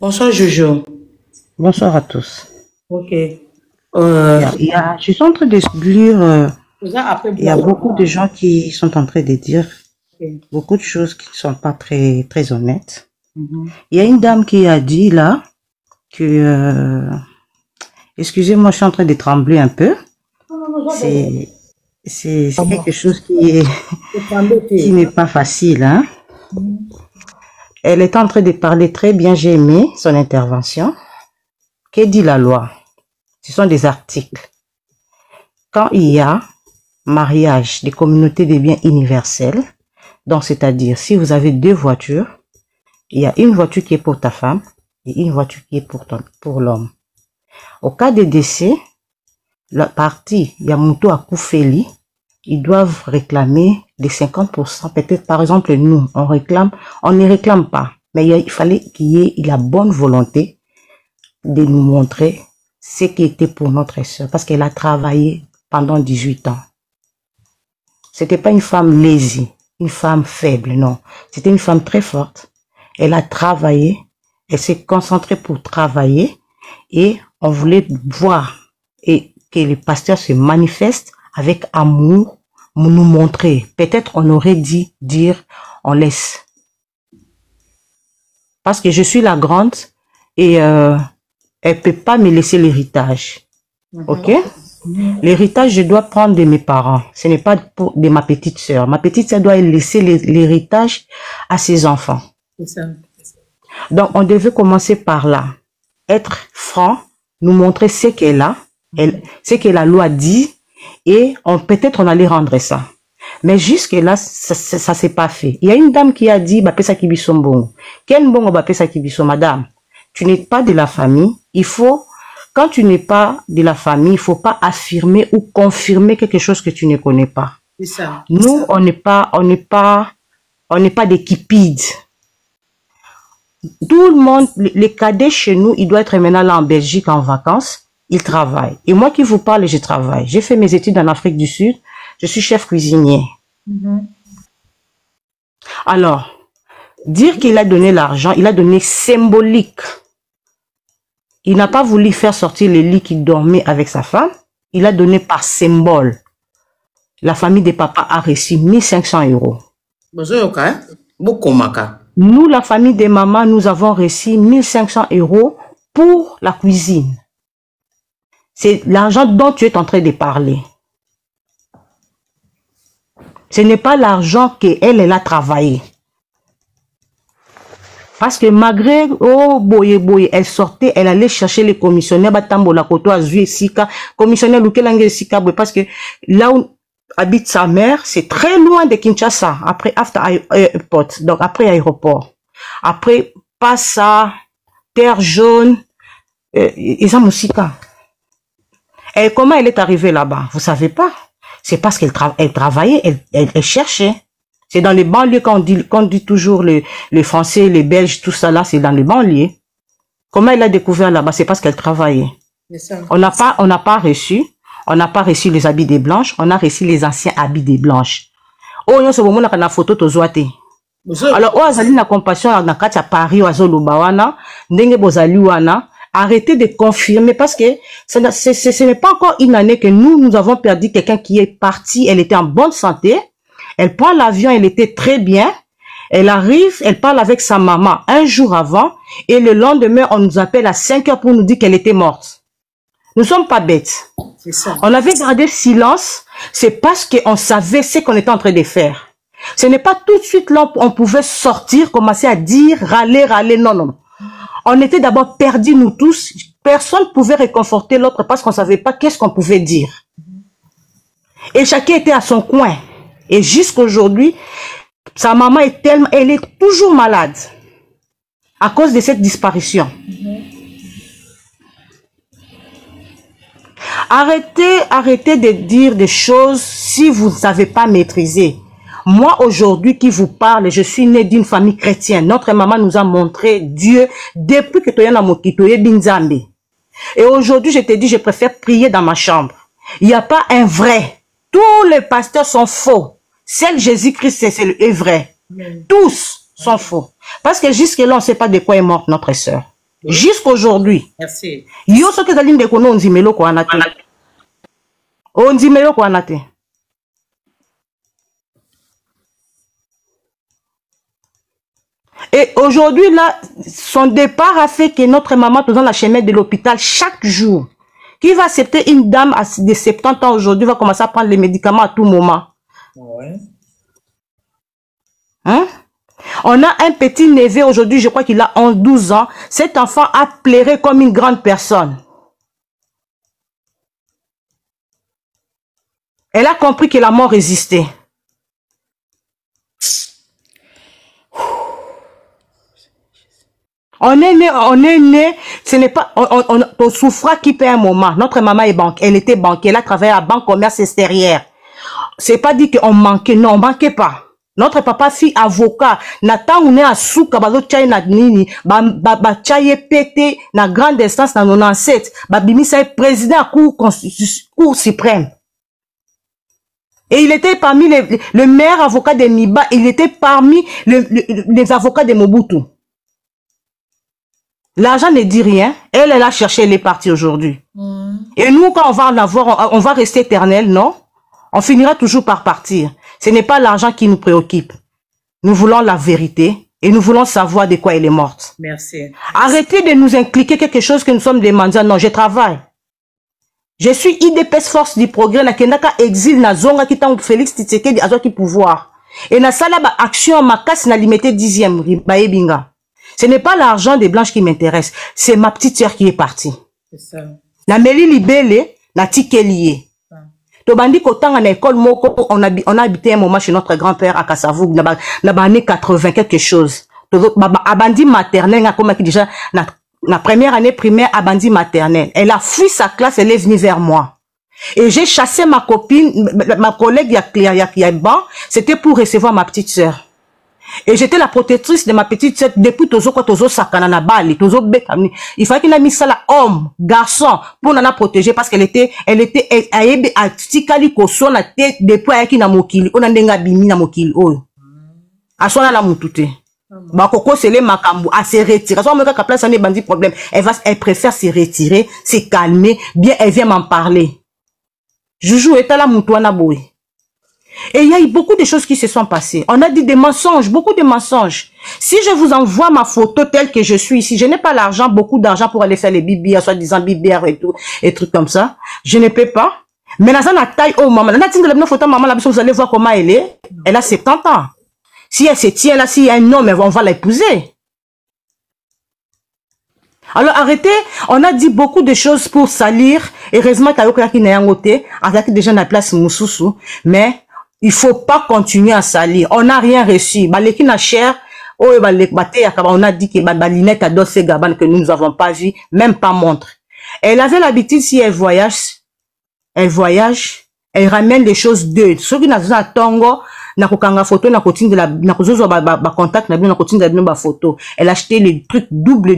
Bonsoir Jojo. Bonsoir à tous. Ok. Je suis en train de lire, Après il y a beaucoup de gens qui sont en train de dire Ok. beaucoup de choses qui ne sont pas très, très honnêtes. Mhm. Il y a une dame qui a dit là que, excusez-moi, je suis en train de trembler un peu. C'est quelque chose qui n'est pas facile, hein. Elle est en train de parler très bien, j'ai aimé son intervention. Que dit la loi? Ce sont des articles. Quand il y a mariage des communautés de biens universels, donc c'est-à-dire si vous avez deux voitures, il y a une voiture qui est pour ta femme et une voiture qui est pour l'homme. Au cas de décès, la partie Yamuto Akufeli, ils doivent réclamer les 50%. Peut-être par exemple nous, on ne réclame pas, mais il fallait qu'il y ait la bonne volonté de nous montrer ce qui était pour notre sœur, parce qu'elle a travaillé pendant 18 ans. C'était pas une femme lazy, une femme faible, non. C'était une femme très forte. Elle a travaillé, elle s'est concentrée pour travailler et on voulait voir et que les pasteurs se manifestent avec amour, nous montrer. Peut-être on aurait dit dire on laisse. Parce que je suis la grande et elle peut pas me laisser l'héritage. Ok? L'héritage, je dois prendre de mes parents. Ce n'est pas de ma petite sœur. Ma petite sœur doit laisser l'héritage à ses enfants. C'est ça. Donc, on devait commencer par là. Être franc, nous montrer ce qu'elle a, ce que la loi dit, et peut-être on allait rendre ça. Mais jusque-là, ça s'est pas fait. Il y a une dame qui a dit, Bapesa Kibiso Mbongo. Quel Mbongo Bapesa Kibiso, madame? Tu n'es pas de la famille. Il faut, quand tu n'es pas de la famille, il faut pas affirmer ou confirmer quelque chose que tu ne connais pas. C'est ça. Nous, on n'est pas des kipides. Tout le monde, les cadets chez nous, ils doivent être maintenant là en Belgique en vacances. Ils travaillent. Et moi qui vous parle, je travaille. J'ai fait mes études en Afrique du Sud. Je suis chef cuisinier. Alors, dire qu'il a donné l'argent, il a donné symbolique. Il n'a pas voulu faire sortir les lits qu'il dormait avec sa femme. Il a donné par symbole. La famille des papas a reçu 1500 €. Nous, la famille des mamans, nous avons reçu 1500 € pour la cuisine. C'est l'argent dont tu es en train de parler. Ce n'est pas l'argent qu'elle a travaillé. Parce que malgré, elle sortait, elle allait chercher les commissionnaires, commissionnaire parce que là où habite sa mère, c'est très loin de Kinshasa, après airport, donc après aéroport. Après, Passa, Terre Jaune, Isamoussika. Et comment elle est arrivée là-bas? Vous savez pas. C'est parce qu'elle travaillait, elle cherchait. C'est dans les banlieues qu'on dit toujours les Français, les Belges, tout ça là, c'est dans les banlieues. Comment elle a découvert là-bas? C'est parce qu'elle travaillait. On n'a pas reçu les habits des blanches, on a reçu les anciens habits des blanches. Oh, non, c'est bon, on a une photo tozoate. Alors, oh, azali na compassion na kati ya Paris, oazo lubawana, ndenge bozali wana. Arrêtez de confirmer parce que ce n'est pas encore une année que nous avons perdu quelqu'un qui est parti. Elle était en bonne santé. Elle prend l'avion, elle était très bien. Elle arrive, elle parle avec sa maman un jour avant et le lendemain, on nous appelle à 5 heures pour nous dire qu'elle était morte. Nous ne sommes pas bêtes. Ça. On avait gardé silence, c'est parce qu'on savait ce qu'on était en train de faire. Ce n'est pas tout de suite là on pouvait sortir, commencer à dire, râler, non. On était d'abord perdus, nous tous. Personne ne pouvait réconforter l'autre parce qu'on ne savait pas qu'est-ce qu'on pouvait dire. Et chacun était à son coin. Et jusqu'aujourd'hui, sa maman elle est toujours malade à cause de cette disparition. Arrêtez de dire des choses si vous ne savez pas maîtriser. Moi, aujourd'hui, qui vous parle, je suis née d'une famille chrétienne. Notre maman nous a montré Dieu depuis que Toyana Mokitoye Binzambe. Et aujourd'hui, je te dis, je préfère prier dans ma chambre. Il n'y a pas un vrai. Tous les pasteurs sont faux. Seul Jésus-Christ, c'est le vrai. Tous sont faux. Parce que jusque-là, on ne sait pas de quoi est morte notre sœur. Jusqu'aujourd'hui. Merci. Yo so ke zali ndeko no onzimelo ko anate. Onzimelo ko anate. Et aujourd'hui, là, son départ a fait que notre maman, dans la chemin de l'hôpital chaque jour. Qui va accepter une dame de 70 ans aujourd'hui, va commencer à prendre les médicaments à tout moment. Ouais. Hein? On a un petit neveu aujourd'hui, je crois qu'il a 12 ans. Cet enfant a pleuré comme une grande personne. Elle a compris que la mort résistait. On est né, ce n'est pas, on souffra qui paie un moment. Notre maman est banque, elle était banquière, elle a travaillé à la banque commerce extérieure. C'est pas dit qu'on manquait, non, on manquait pas. Notre papa fit avocat, Nathan on est à souka, bazo tchaye na nini, ba tchaye pété, na grande instance na 97, ba bimisa est président à cour suprême. Et il était parmi le meilleur avocat de Miba, il était parmi les avocats de Mobutu. L'argent ne dit rien. Elle a cherché, elle est partie aujourd'hui. Et nous, quand on va en avoir, on va rester éternel, non? On finira toujours par partir. Ce n'est pas l'argent qui nous préoccupe. Nous voulons la vérité et nous voulons savoir de quoi elle est morte. Merci. Arrêtez de nous impliquer quelque chose que nous sommes demandés. Non, je travaille. Je suis IDPS Force du Progrès. Na kendaka exil na zonga qui t'a Félix Tshisekedi a qui pouvoir. Et na sala ba action ma casse na limité 10e baebinga. Ce n'est pas l'argent des blanches qui m'intéresse. C'est ma petite sœur qui est partie. C'est ça. La Meli Libele, na tikelié. Tobandi kotanga na école moko, on a habité un moment chez notre grand-père à Kassavoug, na année 80 quelque chose. Abandi maternelle, comme déjà, na première année primaire, abandi maternelle. Elle a fui sa classe, elle est venue vers moi. Et j'ai chassé ma copine, ma collègue, c'était pour recevoir ma petite sœur. Et j'étais la protectrice de ma petite sœur depuis tozo sakana na bali, tozo bekami. Il fallait qu'il a mis ça là, homme, garçon, pour nous protéger parce qu'elle était aïebe à tikali koso na tête depuis ayaki na mokili, on a ndenga bimi na mokili, oh. Asona la mutute. Bah, Coco, c'est les makambu, à se retirer. Soit on me place, ça n'est pas un problème. Elle préfère se retirer, se calmer, bien, elle vient m'en parler. Joujou est à la moutouana boy. Et il y a eu beaucoup de choses qui se sont passées. On a dit des mensonges, beaucoup de mensonges. Si je vous envoie ma photo telle que je suis ici, je n'ai pas l'argent, beaucoup d'argent pour aller faire les bibières, soi-disant bibières et tout, et trucs comme ça. Je ne peux pas. Mais dans la taille, oh maman, la photo maman, là, vous allez voir comment elle est. Elle a 70 ans. Si elle se tient là, s'il y a un homme, on va l'épouser. Alors arrêtez, on a dit beaucoup de choses pour salir. Heureusement qu'il y a qui n'a côté, avec déjà la place Moussoussou, mais il faut pas continuer à salir. On n'a rien reçu. Baleki na cher, on a dit que Balinette a d'autres gabanes que nous n'avons pas vu, même pas montre. Elle avait l'habitude, si elle voyage, elle ramène des choses d'eux. Ceux qui n'ont pas tongo, na kokanga photo, na kotine de la, na kozozo ba contact, na kotine de la photo. Elle achetait les trucs double.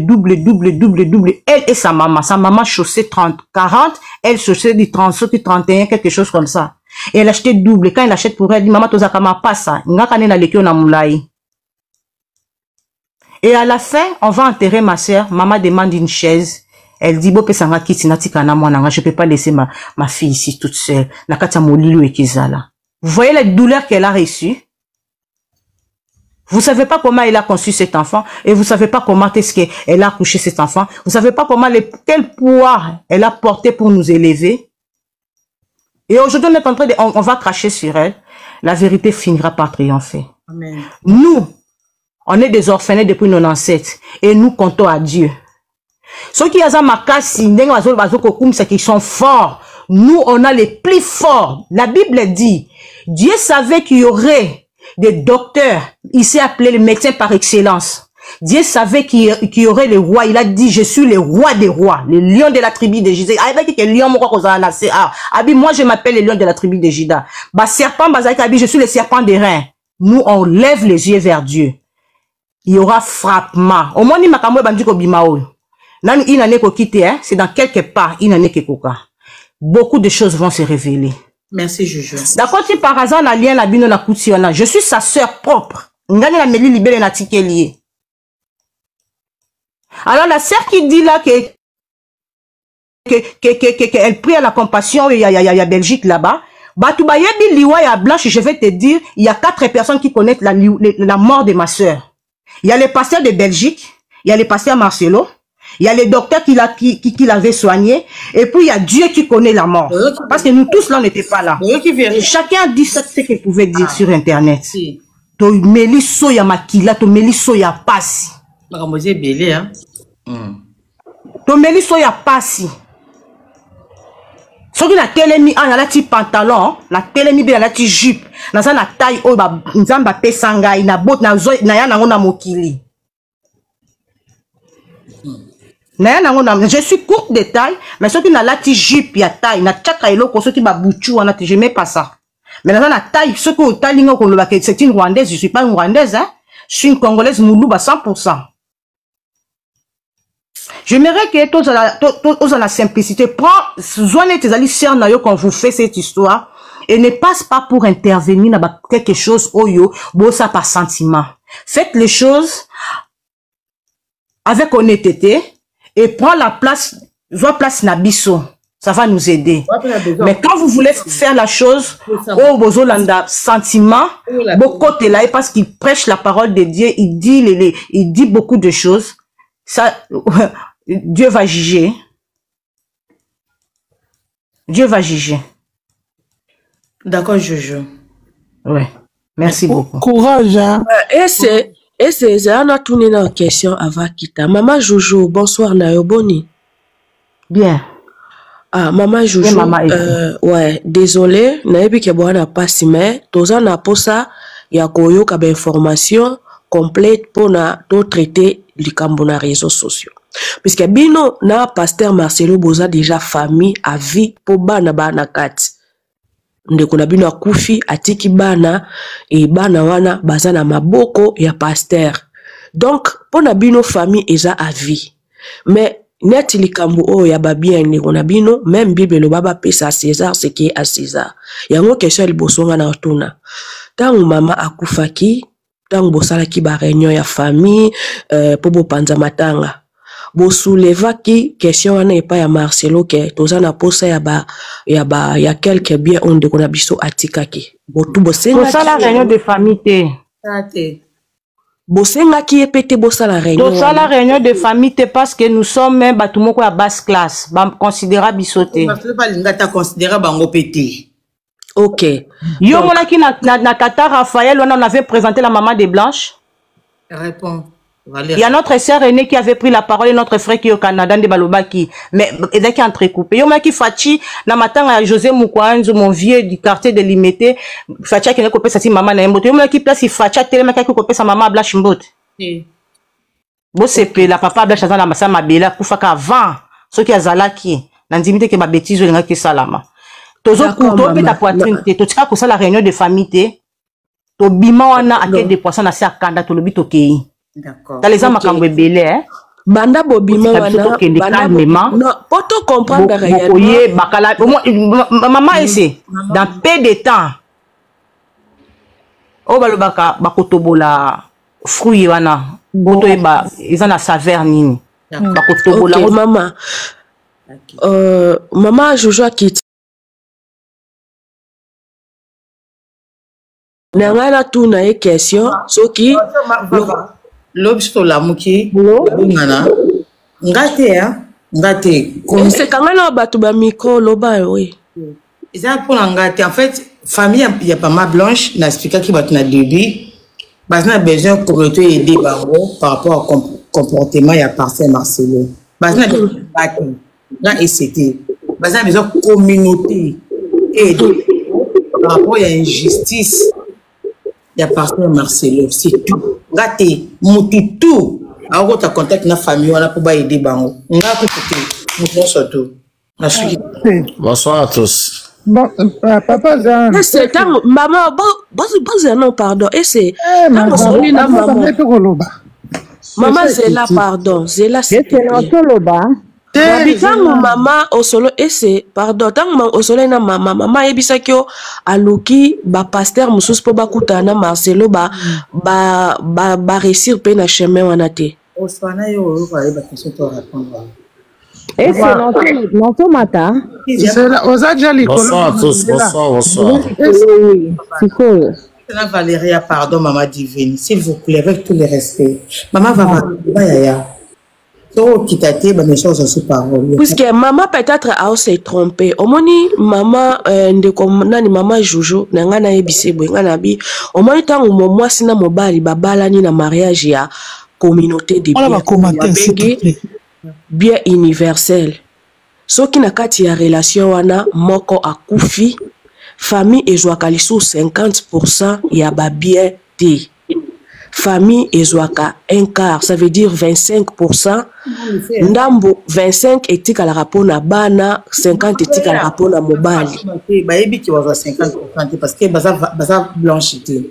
Elle et sa maman chaussait 40, elle chaussait du 30, 31, quelque chose comme ça. Et elle achetait double. Et quand elle achète pour elle, elle dit, maman, toza kama passa. Et à la fin, on va enterrer ma soeur. Maman demande une chaise. Elle dit, je peux pas laisser ma fille ici toute seule. Vous voyez la douleur qu'elle a reçue? Vous savez pas comment elle a conçu cet enfant. Et vous savez pas comment est-ce qu'elle a accouché cet enfant. Vous savez pas comment quel poids elle a porté pour nous élever. Et aujourd'hui, on est en train de, on va cracher sur elle. La vérité finira par triompher. Amen. Nous, on est des orphelins depuis nos ancêtres. Et nous comptons à Dieu. Ceux qui qui sont forts. Nous, on a les plus forts. La Bible dit, Dieu savait qu'il y aurait des docteurs. Il s'est appelé les médecins par excellence. Dieu savait qu'il y aurait les rois. Il a dit, je suis le roi des rois, le lion de la tribu de Juda. Moi, je m'appelle le lion de la tribu de Juda. Je suis le serpent des reins. Nous, on lève les yeux vers Dieu. Il y aura frappement. Au moins, c'est dans quelque part, beaucoup de choses vont se révéler. Merci, Jojo. D'accord, si par hasard, je suis sa sœur propre. Alors la sœur qui dit là qu'elle prie à la compassion, il y a Belgique là-bas. Blanche, je vais te dire, il y a 4 personnes qui connaissent la mort de ma sœur. Il y a le pasteur de Belgique, il y a le pasteur Marcelo, il y a le docteur qui l'avait soigné, et puis il y a Dieu qui connaît la mort. Parce que nous tous là, on n'était pas là. Chacun dit ce qu'il pouvait dire sur Internet. To meliso ya makila, to meliso ya pasi. To meliso ya pasi. Soki na telemi a na lati pantalon, na telemi be na lati jupe, na sa na taille oyo ba nzamba pesa ngai na bot na zo na ya nango na mokili. Na ya nango na je suis courte de taille, mais soki na lati jupe ya taille, na tchaka eloko soki ba buchu wana te je mets pas ça. Mais na na taille soki o talinga ko loba que c'est une rwandaise, je suis pas une rwandaise hein. Je suis une congolaise mouluba 100%. J'aimerais que tous à la simplicité, prends, zoanez tes alliés sœurs quand vous faites cette histoire, et ne passe pas pour intervenir dans quelque chose, oyo, bossa par sentiment. Faites les choses avec honnêteté, et prends la place, place nabiso. Ça va nous aider. Mais quand vous voulez faire la chose, oh, bozolanda, sentiment, beaucoup de là, parce qu'il prêche la parole de Dieu, il dit beaucoup de choses. Ça, Dieu va juger. Dieu va juger. D'accord, Jojo. Ouais. Merci beaucoup. Courage, hein. Et c'est un tourné dans la question avant Kita. Maman Jojo, bonsoir, Nayoboni. Bien. Ah, Maman Jojo. Bien, maman ouais, désolé, Nayebi Keboana passe, mais, toza na posa, ya koyo kabe information complète pour na to traiter les cambona réseaux sociaux. Puisque bino na pasteur Marcelo boza déjà famille à vie pour bana kati. Ndeko na bino akufi atiki bana et bana wana baza na maboko ya pasteur. Donc pour na bino famille eza à vie. Mais net likambo o ya babia ndeko na bino même Bible lo baba pesa à César ce qui est à César. Yango question libosonga na otuna. Tango mama akufaki tango bosalaki ba réunion ya famille po bopanza matanga bosoulevaki question wana epa ya Marcelo ke toza na posa ya quelque bien onde kona biso atikaki botu bosenga sala réunion de famille te bosengaki epete bosala réunion tosala réunion de famille te parce que nous sommes même batu moko ya basse classe ba considéra biso te pas lingata considéra bango pété. Ok. Yo monaki na tata Raphaël, on avait présenté la maman de Blanche. Réponds. Il y a notre sœur aînée qui avait pris la parole et notre frère qui est au Canada de Balobaki. Mais il est entrecoupé. Yo monaki Fachi na matanga José Moukwanzo, mon vieux du quartier de Limité. Fachi qui n'a coupé sa maman na Mbote. Yo monaki place Fachi tellement qui a coupé sa maman Blanche Mbote. Bo sepe la papa Blanche na masa mabela kufaka avant. Ce qui a zalaki. Nandimite ke ba bêtise linga ki salama. Tozo kuto pe ta poitrine te to tika ko la réunion de famille te to bima wana ake de poisson na sa kanda to lobi to kei. D'accord. Dans les hommes makambo ebele hein. Banda bobima wana calmement. Non, pour te comprendre réellement. Oye bakala maman essaie dans peu de temps. O balobaka bakotobola fruit wana. Boto eba ezana saveur nini. Bakotobola maman. Maman Jojo quitte. Nangana tout na question soki l'obsto la muki ngana ngate c'est quand même batu ba micro loba oui ça pour ngate en fait famille il y a pas ma Blanche na expliquer qui batu na début parce na besoin communauté aider bango par rapport au comportement ya pasteur Marcelo parce na batu là et c'était parce na besoin communauté aider par rapport à injustice. Il y a pasteur Marcelo, c'est tout. Gâté, mouti tout. Alors, tu as contact na famille, on a pour aider bango. On a pour surtout. Bonsoir à tous. Bon, papa Jean. C'est maman, non, pardon. Et c'est maman, Zéla, pardon. Zéla, c'est maman au solo et c'est pardon tant au soleil na maman ebisakio aluki ba pasteur musus po bakuta na Marcelo ba réussir pe na chemin wana te Au soir, on va aller question pour répondre. Et c'est notre matin. Bonsoir à tous, bonsoir. Oui, c'est cool. Valérie, pardon, maman divine, s'il vous plaît, avec tous les respects. Maman va puisque maman peut-être a se trompé. Omoni maman nani maman Jojo nanga ebise boy ngana bi. Omoni tango mo sina mobali babala ni na mariage ya communauté de bien universel. Soki na kati ya relation wana moko akufi famille ezwaka lisu 50% ya ba bien te. Famille ezwaka un quart, ça veut dire 25%. Ndambo 25 etika la rapona bana, 50 etika la rapona mobali. Baebi ki waza 50% parce que baza blanchité.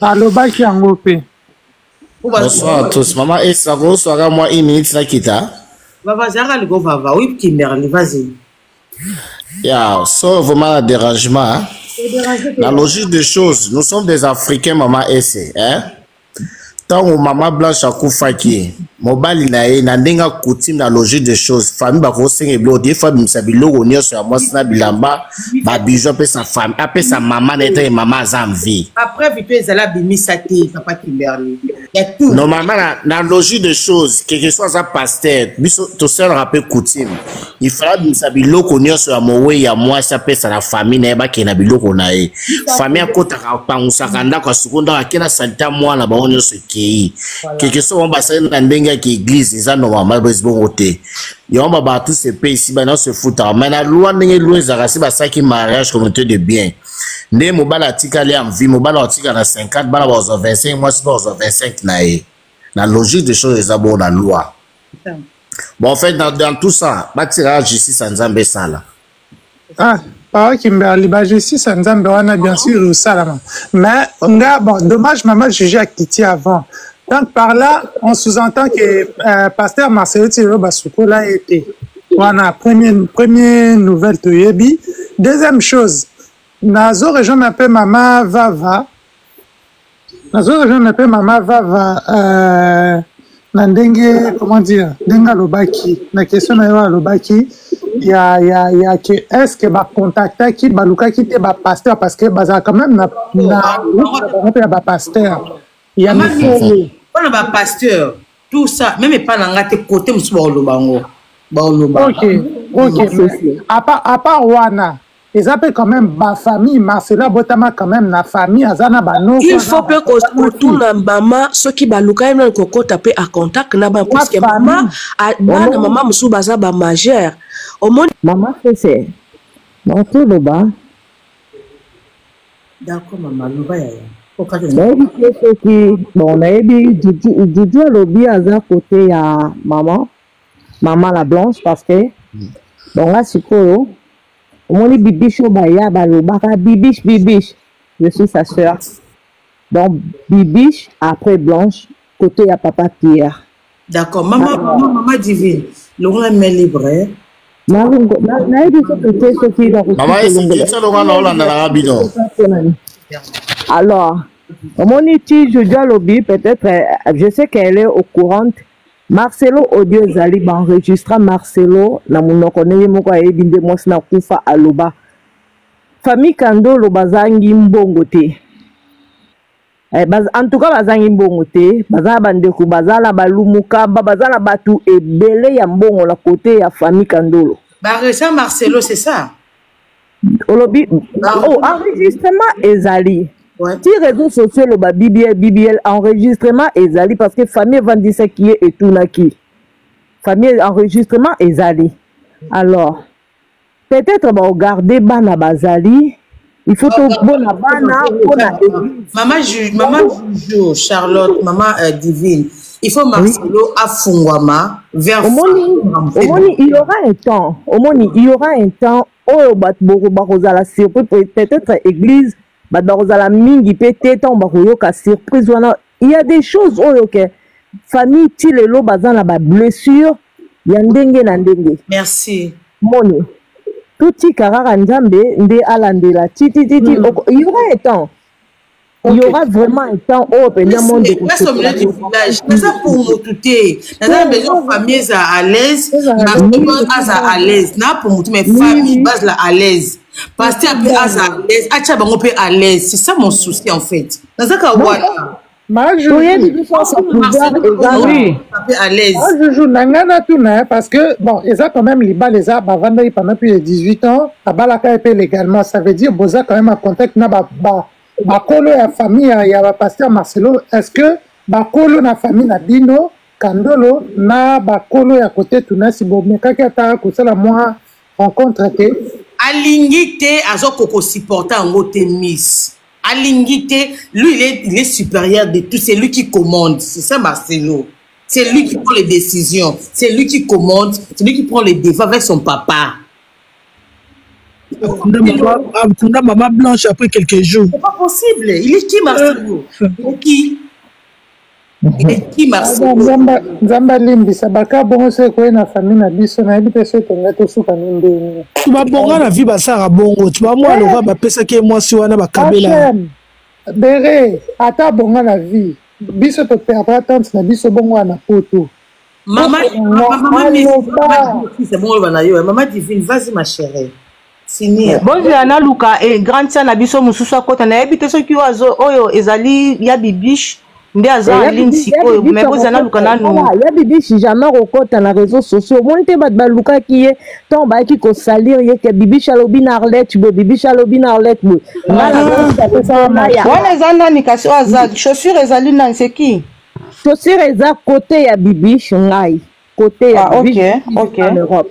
Aloba ki angope. Bonsoir à tous. Maman, et ça va soir moi 1 minute là kita. Baba zara le go va oui Kimberly, vas-y. Ya, so vraiment un dérangement. La logique des choses, nous sommes des Africains, maman ese, hein? Tant que maman blanche a koufaki, mobile na ndenga coutume la logique des choses. Famille ba ko senga blo des fois bimsabilo ko nyo sur moi sina bilamba, ba bijo pe sa femme, après sa maman n'était maman en vie. Après vite ezala bimisati, papa Kimberly. Normalement la logique des choses, quel que soit sa pasteur, biso to seul rappel coutume. Il fera bimsabilo ko nyo sur moi ya moi ça pe sa la famille na ba ke na biloko na e. Famille akota ka pangusakanda kwa seconde akena santa moi na ba onyo se quelque chose on va s'en aller qui église ils en ont mal besoin côté et on va tous ces pays ici maintenant se foutre mais la loi n'est loin ça c'est pas ça qui mariage communauté de bien né mobile article aller en vie mobile article à 50 bala aux 25 moi c'est aux 25 naé la logique des choses est bon la loi bon en fait dans tout ça bâtira justice sans Nzambe ça là Par Kimberly, justice sans Nzambe wana bien sûr au salama. Mais bon, dommage maman jugé à Kitty avant. Donc par là, on sous-entend que pasteur Marcelo Tiro Basuko l'a été. Voilà, première nouvelle Toyebi. Deuxième chose, Nazo région m'appelle Maman Vava. Nandenge, comment dire, Denga Lobaki. La question est Lobaki. Il y a que est-ce que va contacter qui baluka qui te ba pasteur parce que baza quand même na pasteur il y a on ba pasteur tout ça même pas na ngate côté musu ba olobango OK à part wana ils appellent quand même ba famille Marcela Botama quand même na famille azana ba no il faut que tout na mama ceux qui baluka na kokota pe à contact na ba parce que maman bana maman musu baza ba majeur. Maman c'est non tout le bas. D'accord maman le bas ya. Bon on a dit Juju lobby à côté ya maman la blanche parce que bon là c'est quoi on dit bibiche au baya balobaka bibiche je suis sa sœur donc bibiche après blanche côté ya papa Pierre. D'accord maman divine Laurent est libre. Alors, mon iti Jojo Lobby, peut-être, je sais qu'elle est au courant. Marcelo Audio Zali, enregistra Marcelo, na munokone moko ebinde mosna kufa aloba. Famille Kando lo bazangi mbongote. En tout cas, bazangi mbongote, bazala bandeku, bazala balumuka, bazala batu ebele ya mbongo la côté ya famille Kandolo. Ça Marcelo, c'est ça. Olobi, enregistrement ezali. Si réseaux sociaux le BBL enregistrement ezali parce que famille vendissait qui est et tout na qui. Famille enregistrement ezali. Alors, peut-être va regarder bana bazali. Il faut que bana maman Juju, Charlotte, maman divine. Il faut Marcelo à Fungwama vers il y aura un temps. Il y aura un temps où la surprise peut-être église la mingi peut-être on surprise. Il y a des choses où famille tilelo bazan la blessure yandenge na ndenge. Merci. Moni. Tout karara nzambe nde alandela titi il y aura un temps. Il y aura vraiment un temps où il y a un monde de village. Mais ça pour nous tout est. Dans la maison, famille est à l'aise, ma à l'aise. Na pour nous, mais famille base là à l'aise. Pasteur peut à l'aise, Achaba on peut à l'aise. C'est ça mon souci en fait. Dans ça cas voilà. Parce que, bon, ils ont quand même les bas, les arbres, avant pendant plus de 18 ans, à Balaka légalement. Ça veut dire, Boza quand même en contact, Bakolo et famille, il y a pasteur Marcelo. Est-ce que Bakolo na famille na Bino, Kandolo, na Bakolo et à côté, tout na si bon, mais quand il y a la moi rencontre, Alingité, Azokoko supporter en mot Miss. Alingité, lui, il est supérieur de tout. C'est lui qui commande. C'est ça, Marcelo. C'est lui qui prend les décisions. C'est lui qui commande. C'est lui qui prend les défauts avec son papa. Maman Blanche après quelques jours. C'est pas possible. Il est qui, Marcelo? Il est qui? Il est qui, Marcelo? Nzamba limbi sabaka bongo se ko na famille na biso na ebite se tonga to suka ninde. Tu vas bonga na vie basara bongo. Tu vas moi le va pesa ke moi si wana bakabela. Bere ata bonga na vie. Biso to perdre tante na biso bongo na poto. Maman, c'est bon maman divine, vas-y ma chérie. Fini. Bon Viana Luka et grande sœur na biso mususu akota na ebite so ki wazo oyo ezali ya bibiche. Nde aza linsi ko mais vous ana luka nanu ya bibiche jamais rekota na réseaux sociaux monte bat baluka ki ye ton ba ki ko salir ye ke bibiche alobi na Arlette bo bibiche alobi na Arlette bo wala zana ni kasi aza chaussure ezali na c'est qui chaussure eza côté ya bibiche ngai côté ya bibiche en Europe.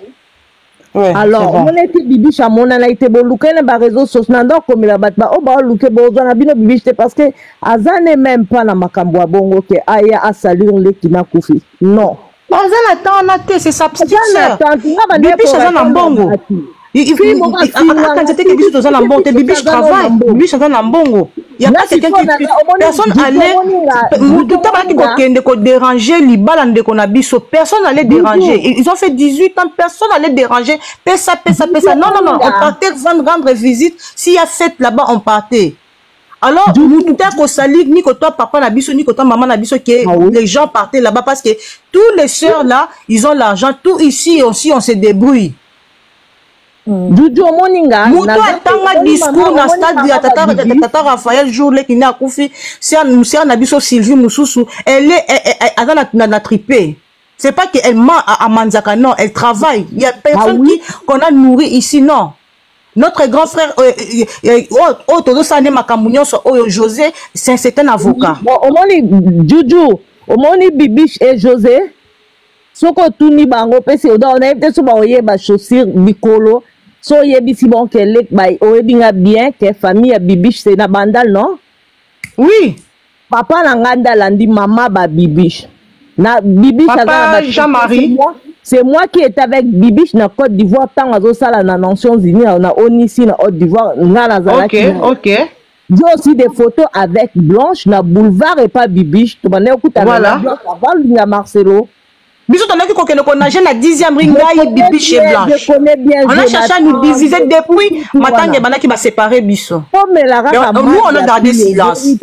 Ouais, alors, on était bibiche à mon anaïté boluke na ba réseaux sociaux n'andor comme la batba o ba luke bozo na bino bibiche parce que azane même pas na makambo bongo ke aya a salir le kina kufi. Non. Azana attend na te c'est sa petite sœur. Bibiche azana bongo. Il faut quand c'était que bibiche azana bongo, te bibiche travaille, bibiche azana bongo. Il y a pas quelqu'un qui personne allait tout le temps qui ko déranger li balande ko na biso personne allait déranger ils ont fait 18 ans personne allait déranger pesa non on partait rendre visite s'il y a fête là-bas on partait alors nous tout à ko sali ni ko toi papa na biso ni ko toi maman na biso que les gens partaient là-bas parce que tous les sœurs là ils ont l'argent tout ici aussi on se débrouille. Dudu moninga muto atanga discours na stade ya tata Raphaël jour le kina akufi c'est na biso Sylvie Mususu elle est na tripé c'est pas qu'elle ment à Manzaka non elle travaille il y a personne qu'on a nourri ici non notre grand frère Toto Sane Makamunyo José c'est un avocat omoni Dudu omoni Bibiche et José soko tuni bango pese on a peut-être ba oyeba chaussure bikolo so yebisi bon que lek bay oyebinga bien que famille ya bibiche c'est na bandal non oui papa na nganda landi maman ba bibiche na bibiche papa Jean-Marie c'est moi qui étais avec bibiche na Côte d'Ivoire tant azo sala na Nations Unies na Onisi na Côte d'Ivoire ngala zala OK j'ai aussi des photos avec Blanche na boulevard et pas bibiche to bane okuta na Blanche avant na Marcelo. Biso tandaki kokende ko nager na 10e ring ngai bibiche et Blanche. On a cherché à nous diviser depuis matange banaki ba séparer biso. Nous on a gardé silence. Et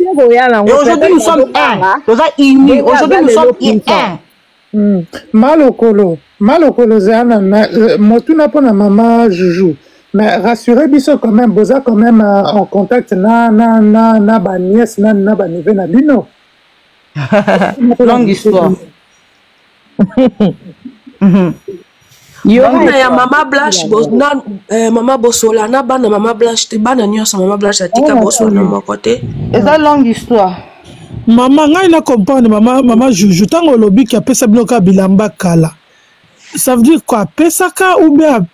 aujourd'hui nous sommes un. Nous sommes unis. Aujourd'hui nous sommes un. Malokolo zana motuna pona maman Joujou. Mais rassurez biso quand même boza quand même en contact na ba nièce na ba neveu na bino. Longue histoire. Ya mama Blanche mama bosola na bana mama Blanche te bana nyonso mama Blanche atika bosola mon côté eza longue histoire maman ngai na comprendre mama Joujou tango lobi ki apesa bloka bilamba kala ça veut dire quoi pesaka ou bien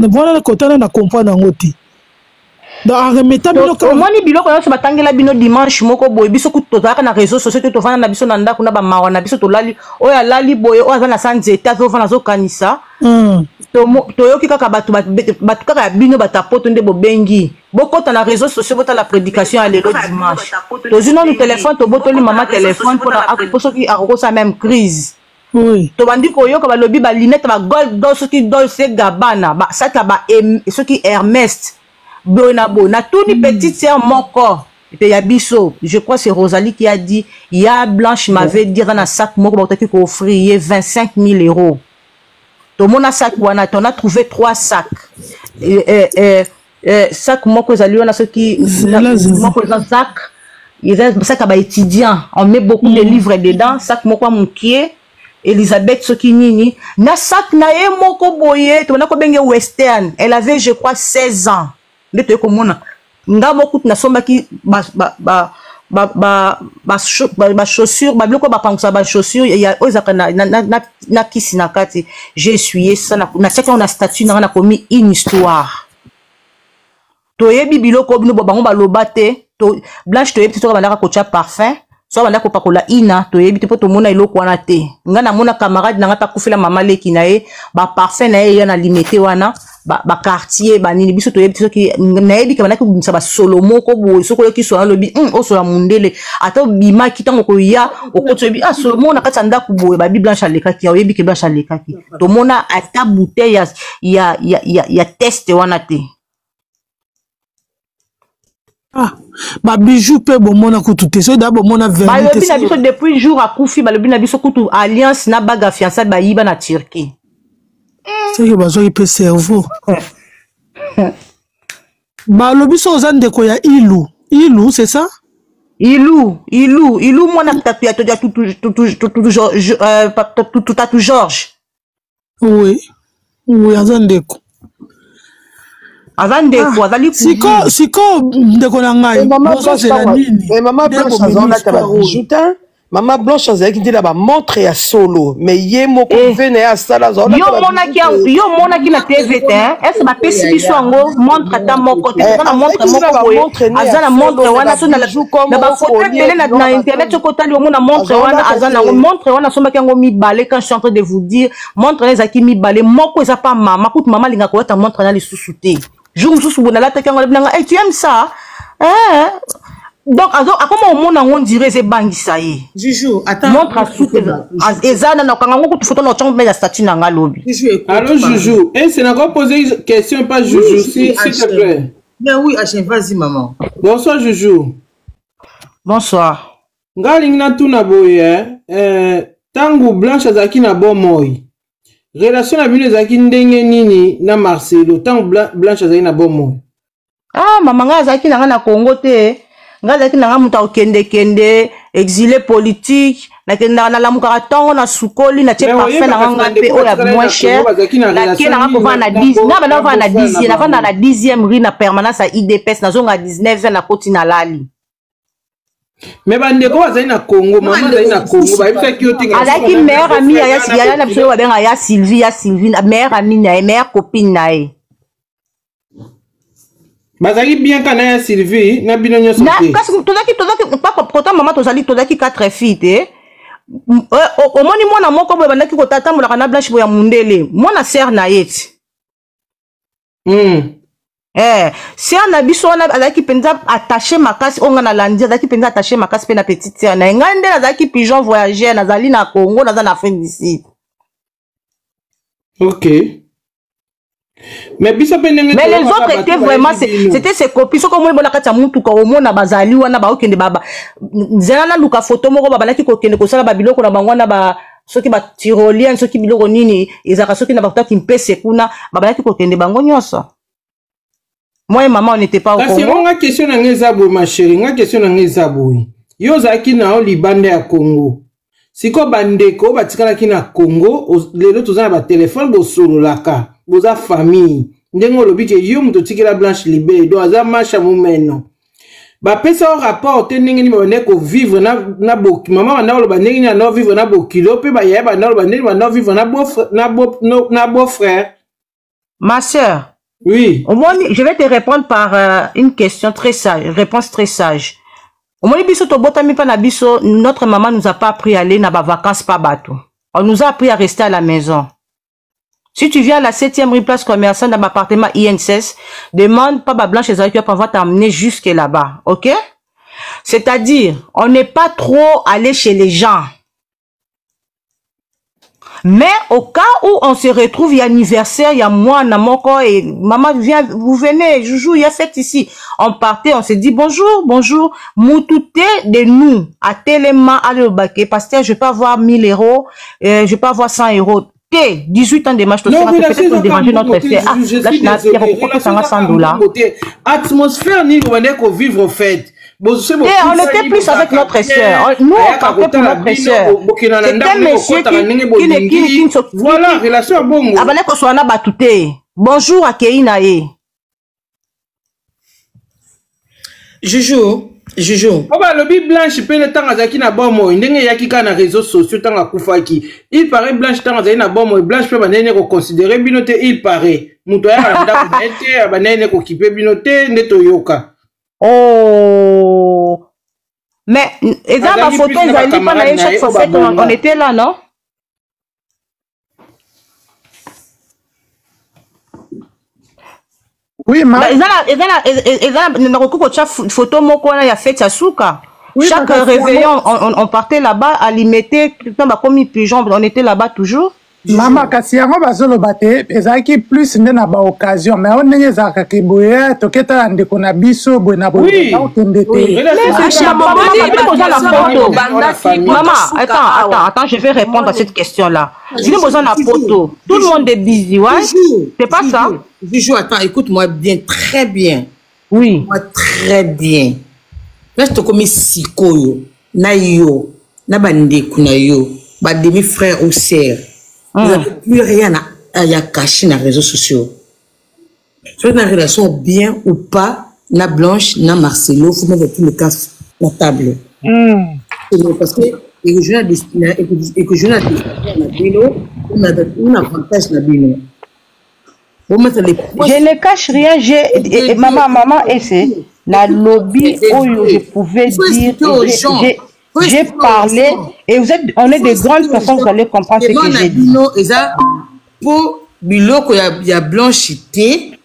voilà côté na comprendre ngo ti donc en remettant biloko moni biloko nyonso batangela bino dimanche moko boye biso kutozaka na réseaux sociaux to tovana na biso na ndako na bamawa na biso tolali oyo alali boye oyo aza na sanzete azovana azokanisa toyoki kaka bato kaka ya bino batapoto nde bobengi bokota na réseaux sociaux bota la prédication ya lelo dimanche tozwi nonu téléphone tobotoli mama téléphone po soki akokosa même crise tobandi koyoka balobi balinete bagold soki Dolce Gabbana basaka soki Hermès Bonabo na tout ni petite sœur moko Et puis, il y a Bisso. Je crois que c'est Rosalie qui a dit, il y a Blanche m'avait dit dans un sac, moi, qui a offert 25 000 euros. Tout le monde a sac, on a trouvé 3 sacs. Sac, moi, que on a ceux qui, moi, que un sac, il y a un sac à étudiant. On met beaucoup de livres dedans. Sac, moi, mon pied. Elisabeth Sokinini. Na sac, na e moko boye. Tu as western. Elle avait, je crois, 16 ans. De te comme nga beaucoup na somba ki chaussure ba biloko ba pangsa ba chaussure ya ozaka na kisi na kati j'ai essuyé ça na chaka on a statut na komi une histoire to yebi biloko bino bango ba lobate to Blanche to yebi to ba ndaka kocha parfum so ba ndaka pakola ina to yebi to mona iloko wana te nga na mona camarade na ngata kufela mama leki na ye ba parfum na ye ya na limité wana ba quartier ba nini biso to yebi to ki na yebi ka na ko bimisa ba solomo ko bo so ko ki so na lobi o so la mundele ata bima kitango ko ya o ko to yebi solomo na kata ndako bo ba Blanche aleka ki o yebi ke Blanche aleka ki to mona ata bouteille ya test wana te. Ba bijou pe bon mona kutu te so da bon mona vérité ba lobi na biso depuis jour a kufi ba lobi na biso kutu alliance na baga fiançailles ba yiba na Turquie. C'est que bazo peut cerveau. Ba lobi so zande ko ya ilu c'est ça? Ilu moi na tapia to dia tout Georges. Oui azande ko. Azande ko azali siko ndeko na ngai. Maman Blanche azanda ta bijuta. Maman Blanche azali ki la ba montre ya solo mais ye moko vene ya sala zona yo mona ki na TV te est-ce ba pesi biso ngo montre ta moko te na montre moko azana montre wana to na ba photo télé na internet ko tali mona montre wana azana montre wana somba ki ngo mibale quand je suis en train de vous dire montre les aki mibale moko eza pas mama kutu mama linga ko ta montre na li susuté jour susu bona la ta ki ngo binanga tu aimes ça donc à comment on on dirait c'est bangisa ye Juju attends montre à sous ezana na kanga ngo photo na chombe ya statut na nga lobi. Allô Juju c'est n'a pas poser question pas Juju s'il te plaît. Mais oui Hachem vas-y maman. Bonsoir Juju. Bonsoir. Ngaling na tuna boye tangu Blanche azaki na bomoy relation na bino ezaki ndenge nini na Marcelo tangu Blanche azaki na bomoy. Mama nga azaki na Congo te ngazaki na muta okende exilé politique na kenda na lamuka tongo na sukoli na tie parfait na nga pe o ya moins cher na kena nga kova na 10 na bana va na 10 na vanda na 10e rue na permanence à IDPS na zonga 19 na koti na lali. Mais bandeko bazali na Congo maman bazali na Congo ba bisa ki otinga alaki mère amie ya na biso ba benga ya Sylvie mère amie na mère copine na e. Bazali bien kana ya Sylvie na bino nyoso te. Na kasi tozaki papa maman tozali 4 filles te. O moni mwana moko boye bandaki ko tata mulaka na Blanche boya mundele. Mwana sœur na yeti. Sœur na biso na azaki penza attaché makasi onga na landi azaki penza attaché makasi pe na petite sœur na ngande azaki pigeon voyageur nazali na Congo naza na fin d'ici. OK. Mais les autres étaient vraiment c'était ses copines so comme bona kati ya mutu ka omona bazali wana ba okende baba zela na luka photo moko baba laki ko kende ko sala ba biloko na bango na ba soki ba tyrolien soki biloko nini ezaka soki na bakta ki mpese kuna baba laki ko kende bango nyoso. Moi et maman on n'était pas au Congo. C'est une question na ngezabo ma chérie, nga question na ngezabo. Yo zaki na o libande ya Congo. Siko bandeko batikala ki na Congo lelo tozana ba téléphone bo solo laka. Boza famille ndengo lobi ke yo muto tikela Blanche libé do aza macha mumeno ba pesa au rapport te ndenge ni ba ko vivre na boki mama banda lo ba ndenge ni na vivre na bokilo pe ba ya banda lo ba ndenge ba vivre na beau frère. Ma sœur, oui, au moins je vais te répondre par une question très sage, réponse très sage. Au moins biso to botami pa na biso, notre maman nous a pas appris à aller na ba vacances pas bateau. On nous a appris à rester à la maison. Si tu viens à la 7e rue place commerçante dans l'appartement IN16, demande pas ma Blanche et Zaki, on va t'amener jusque là-bas, ok? C'est-à-dire, on n'est pas trop allé chez les gens. Mais au cas où on se retrouve, il y a anniversaire, il y a moi, Namoko, et maman vient, vous venez, Joujou, il y a fête ici. On partait, on se dit bonjour, bonjour. Moutouté de nous, à Téléma, à l'Obaké, pasteur, je peux avoir 1000 euros, je peux avoir 100 euros. 18 ans de match, peut-être qu'on dérange notre frère. Ah, là, je n'ai pas 100 $. Atmosphère, ni qu'on vivre en fait. On était plus avec notre soeur. Nous, on partait pour notre soeur. C'était un monsieur qui ne s'occupe pas. Voilà, relation bongo. Bonjour à Keinae. Joujou. Oba lobi Blanche pe le temps azaki na bomo ndenge yaki kana réseaux sociaux tanga kufaki. Il paraît Blanche tanga azaki na bomo Blanche pe banene ko considérer binote il paraît. Muto ya ndako na ete banene ko kipe binote neto yoka. Oh. Mais et dans la photo chaque fois on était là, non? Oui, ma. Photo moko na ya fête ya suka. Chaque réveillon, on partait là-bas à limiter, comme une pigeon, on était là-bas toujours. Maman, kasi yango bazolo bate, ezaki plus nde na ba occasion, mais on nenge zaka kiboya, toketa ndeko na biso, boy na boy, na okende te. Maman, attends, je vais répondre à cette question-là. Je n'ai besoin d'un photo. Tout le monde est busy, ouais? C'est pas ça? Joujou, attends, écoute-moi bien, très bien. Oui. Moi, très bien. Là, je te commets sikoyo, na yo, na bandeko na yo, ba demi-frère ou sœur. Vous n'avez plus rien à cacher dans les réseaux sociaux. Soit dans la relation bien ou pas, na Blanche, na Marcelo, vous mettez tous les cas sur la table. Parce que les journalistes, on a un avantage na bino. Je ne cache rien, maman, et c'est la lobby où je pouvais dire, j'ai parlé, et on est des grandes personnes, vous allez comprendre ce que j'ai dit. Pour biloko il y a blanchité,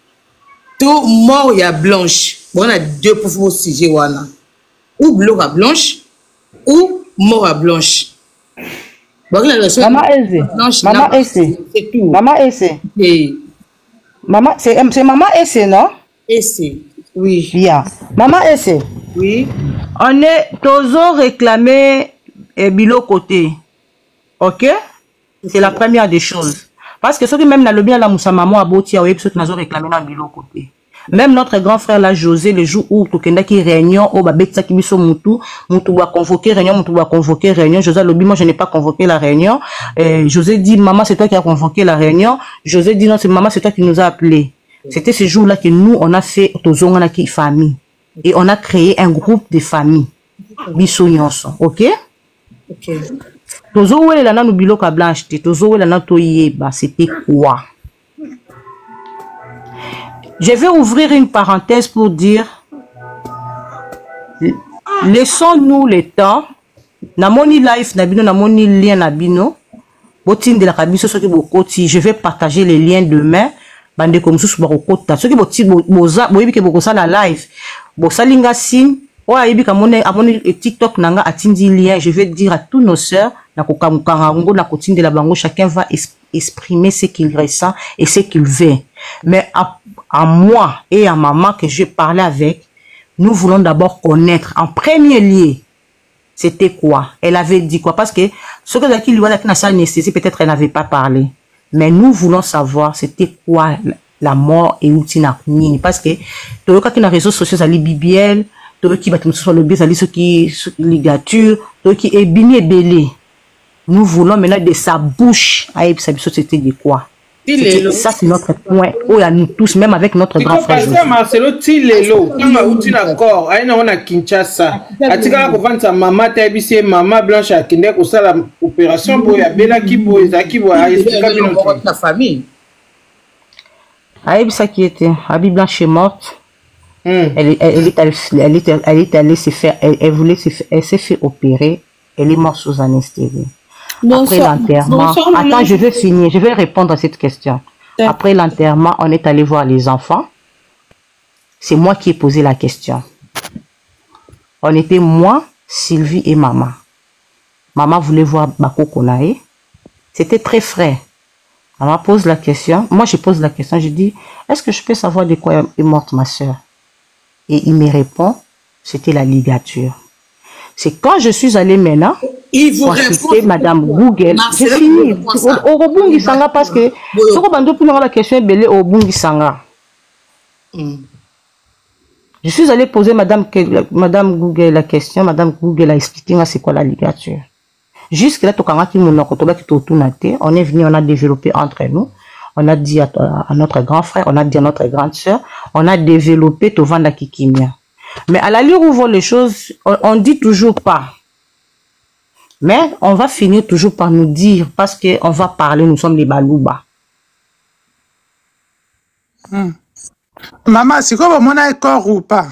tout mort il y a blanche. Bon, on a deux pour sujet wana. Ou biloko à blanche, ou mort à blanche. Bon, la relation maman Eze, maman Eze, maman Eze. Maman, c'est maman Eze, non? Eze, oui. Bien. Maman Eze. Oui. On est toujours réclamé bilo côté. Ok? C'est la première des choses. Parce que ceux qui même dans le bien la moussa maman a beau tia, ceux qui nous ont réclamé dans bilo côté. Même notre grand frère là, José, le jour où Tokenda qui réunion, au babetsa qui biso Moutou va convoquer réunion, José Lobi, moi je n'ai pas convoqué la réunion. José dit, maman, c'est toi qui as convoqué la réunion. José dit, non, c'est maman, c'est toi qui nous a appelé. C'était ce jour-là que nous, on a fait Tozongana qui famille. Et on a créé un groupe de familles. Biso nyonso, ok? Ok. Tozo wele la nanu biloka blanche, tozo wele la toyeba, c'était quoi? Je vais ouvrir une parenthèse pour dire, laissons-nous le temps. Namoni live nabino, namoni lien nabino. Botin de la kabiso soki bokoti, je vais partager les liens demain. Bande comme sous barokota. Soki boti boza, boyebi ke bokosa la live. Bosalinga sin, oya yebi kamone abonne TikTok nanga atindi lien. Je vais dire à tous nos sœurs, na kokamukango na kotinde la bango, chacun va exprimer ce qu'il ressent et ce qu'il veut. Mais à moi et à maman que je parlais avec, nous voulons d'abord connaître en premier lieu c'était quoi. Elle avait dit quoi? Parce que ce que qui lui a dit dans anesthésie, peut-être elle n'avait pas parlé. Mais nous voulons savoir c'était quoi la mort et ultina nini. Parce que tout le cas qui dans les réseaux sociaux, ça lit BBL, tout le qui va sur le biais, ça lit ce qui ligature, tout le qui est bini et belé. Nous voulons maintenant de sa bouche, c'était de quoi? Ça, c'est notre point. Oh, il y a nous tous, même avec notre grand frère. Pasteur Marcelo, Tilelo, quand on est d'accord, on a Kinshasa. Atika ko vanta mama tabisi mama Blanche a kinde ko sala opération pour ya bela ki bo ezaki bo a expliquer la famille. Aïe, ça qui était. Abi Blanche est morte. Elle est allée se faire, elle s'est fait opérer. Elle est morte sous anesthésie. Après l'enterrement, attends, je vais finir, je vais répondre à cette question. Après l'enterrement, on est allé voir les enfants. C'est moi qui ai posé la question. On était moi, Sylvie et maman. Maman voulait voir Bako Konae. C'était très frais. Maman pose la question. Moi, je pose la question. Je dis, est-ce que je peux savoir de quoi est morte ma soeur? Et il me répond, c'était la ligature. C'est quand je suis allée maintenant, il vous répond, Madame Google. J'ai fini. Au Robungi Sanga parce que ce que pour la question est belle au Robungi Sanga. Je suis allée poser Madame Google la question. Madame Google a expliqué c'est quoi la ligature. Jusque là, on est venu, on a développé entre nous. On a dit à notre grand frère, on a dit à notre grande soeur, on a développé tout vendre Kikimia. Mais à l'allure où vont les choses, on dit toujours pas. Mais on va finir toujours par nous dire, parce qu'on va parler, nous sommes les balouba. Maman, c'est quoi mon accord ou pas?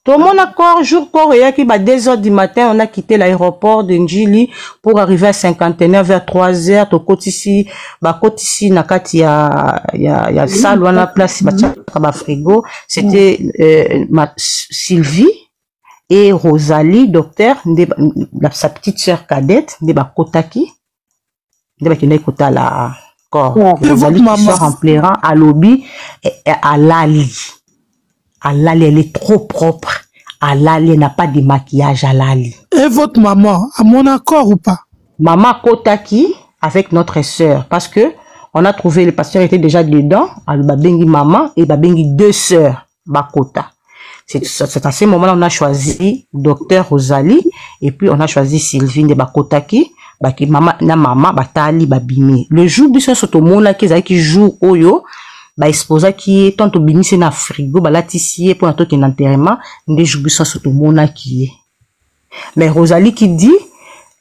Tout mon accord, jour corps, il y a qui 2h du matin, on a quitté l'aéroport de Njili pour arriver à 51h vers 3h. Tout côté ici, nakati ya salle, on a place, frigo. C'était Sylvie et Rosalie, docteur, sa petite sœur cadette, de Kotaki, de Kota la corps. Rosalie qui sort en pleurant à lobby à Lali. Alali, elle est trop propre. Alali n'a pas de maquillage à Lali. Et votre maman, à mon accord ou pas? Maman Kotaki avec notre sœur. Parce que on a trouvé, le pasteur était déjà dedans. Babengi maman et babengi 2 sœurs. Bakota. C'est à ce moment-là on a choisi docteur Rosalie. Et puis on a choisi Sylvie de Bakotaki. Baki maman na maman batali babimi. Le jour où ils sont au monde là qui joue oyo. Ba exposa qui est tant au bini c'est na frigo ba latissier pour un truc d'enterrement des jouissons sur tout monde qui est. Mais Rosalie qui dit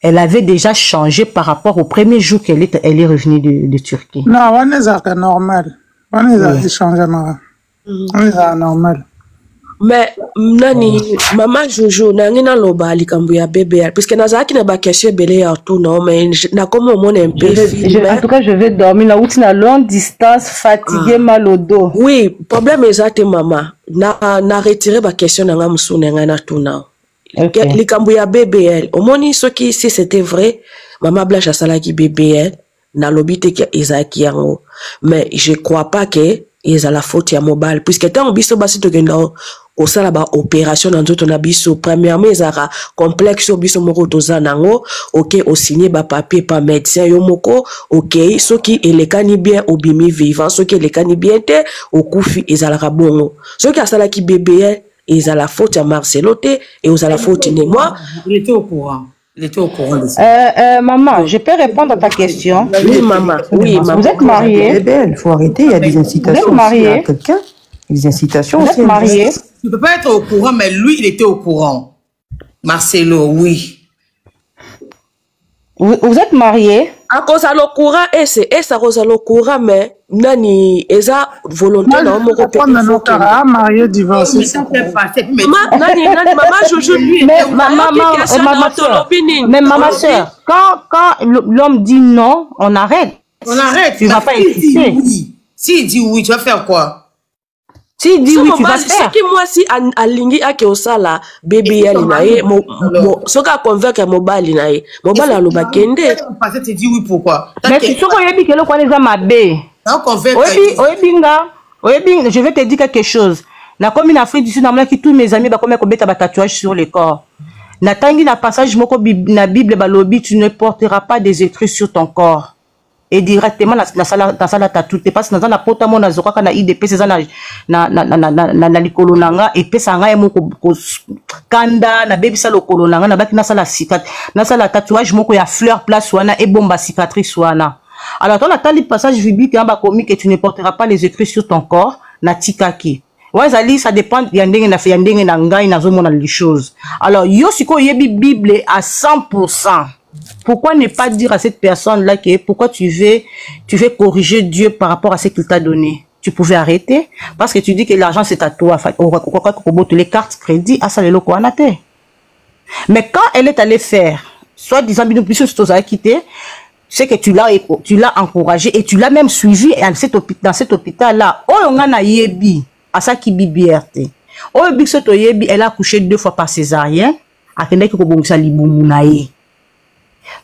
elle avait déjà changé par rapport au premier jour qu'elle est revenue de Turquie. Non, on est normal. On est changé on est normal. Mais nani maman Jojo nangina loba likambu ya bébé puisque nazaki na ba question belé ya tout non mais na comme on un peu en tout cas je vais dormir na outi na longue distance fatigué mal au dos. Oui, problème exact maman na retirer ba question na ngamusu na tout na. Likambu ya BBL omoni soki si c'était vrai maman Blanche asalaki BBL na lobité ki ezaki yango mais je crois pas que ils a la faute ya mobile puisque tant biso basi to genda au sala ba opération dans d'autres na biso premièrement ezara complexe biso moko toza nango OK au signer ba papier par médecin yo moko OK soki elekani bien obimi vivant soki elekani bien te okufi ezala ka bongo soki asala ki bébé ezala la faute ya Marcelo te et aux la faute ni moi il était au courant. Il était au courant de ça. Maman, je peux répondre à ta question? Oui, maman. Oui, maman. Vous êtes mariée? Il faut arrêter, il y a des incitations. Vous êtes mariée? À quelqu'un. Des incitations. Vous êtes mariée? Tu ne peux pas être au courant, mais lui, il était au courant. Marcelo, oui. Vous êtes mariée? À cause à l'ocourant, et ça cause à l'ocourant, mais nani, eza volonté dans mon côté. Marié, divorcé. Nani, maman, je lui. Mais maman soeur, quand l'homme dit non, on arrête. On arrête. Tu vas pas insister. S'il dit oui, tu vas faire quoi? S'il dit oui, tu vas faire. Ce qui moi si alingi ake osala bébé ali nae soka convaincre mobile nae mobile aloba kende parce que tu dis oui pourquoi mais tu soko yebi kelo kwa neza mabe oyebi je vais te dire quelque chose na comme en Afrique du Sud na ki tous mes amis ba comme kobeta ba tatouage sur le corps na tangi na passage moko na Bible balobi tu ne porteras pas des écrits sur ton corps et directement la sala tatou te passe dans la pota mona zoka na IDP c'est na likolo nanga et pesa nga moko kanda na bebisa lokolo nanga na baki na sala tatouage moko ya fleur place wana et bomba cicatrice wana. Alors toi la tali passage biblique en ba commis que tu ne porteras pas les écrits sur ton corps na tikaki. Ouais zali ça dépend ya ndenge na ya ndenge na ngai na zo mona les choses. Alors yo siko yebi Bible à 100%. Pourquoi ne pas dire à cette personne-là que pourquoi tu veux corriger Dieu par rapport à ce qu'il t'a donné? Tu pouvais arrêter parce que tu dis que l'argent c'est à toi. Les cartes crédit à ça les locaux en athée. Mais quand elle est allée faire, soit disant quitté, c'est que tu l'as encouragé et tu l'as même suivi dans cet hôpital-là. Oh on a yebi à ça qui BRT. Oh yebi elle a accouché 2 fois par césarienne. A kende ki ko bongisa libumu na ye.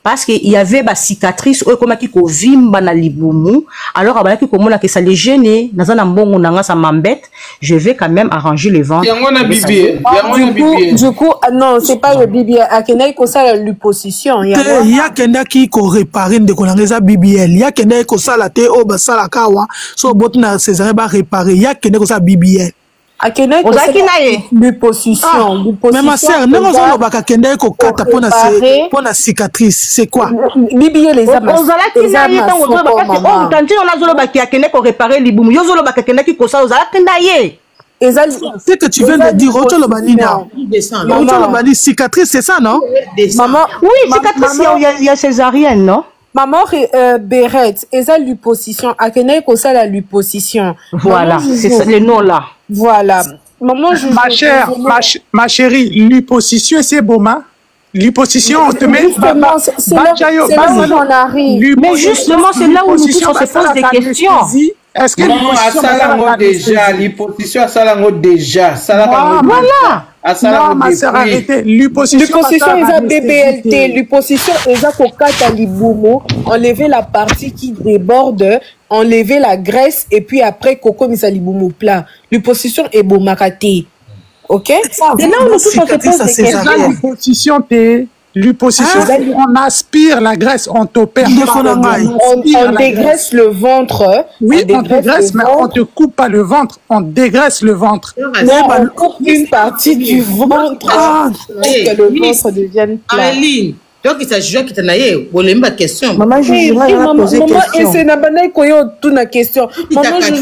parce qu'il y avait des cicatrices comme qui vimba na libumu alors abalaki komona que ça les gênait nazana mbongo nanga ça m'embête je vais quand même arranger le ventre du coup non c'est pas le BBL akenda ko ça la liposuction il y a kenda qui ko réparer de konanga BBL il y a kenda ko ça la te o ba sala kawa so botna césar ba réparer il y a kenda ko ça BBL akenda ko ça liposuction mais ma sœur non on ba kenda ko kata pona cicatrice c'est quoi BBL les amas ozala kina yeta ngozo parce que on tantine on a zolo ba ki akenda ko réparer libumu yo zolo ba kenda ki ko ça ozala kenda ye c'est que tu viens de dire autre le banina autre le bani cicatrice c'est ça non maman oui cicatrice il y a césarienne non maman Bérette eza liposuction akenda ko ça la liposuction voilà c'est ça le nom là voilà maman ma chérie liposuction c'est boma liposuction on te met c'est là où on arrive mais justement c'est là où nous tous on se pose des questions. Est-ce que l'hyposition a déjà voilà non ma sœur arrêtez l'hyposition est à BBLT l'hyposition est à kokata libumo enlever la partie qui déborde enlever la graisse et puis après koko misa libumo plat l'hyposition est bomakate ok c'est là où nous tous on se pose des questions l'hyposition, on aspire la graisse, on t'opère. On dégraisse le ventre. Oui, on dégraisse, mais on ne te coupe pas le ventre, on dégraisse le ventre. Non, on coupe une partie du ventre pour que le ventre devienne plat. Donc, il s'agit que tu as une question. Maman, je vais poser question. Maman, je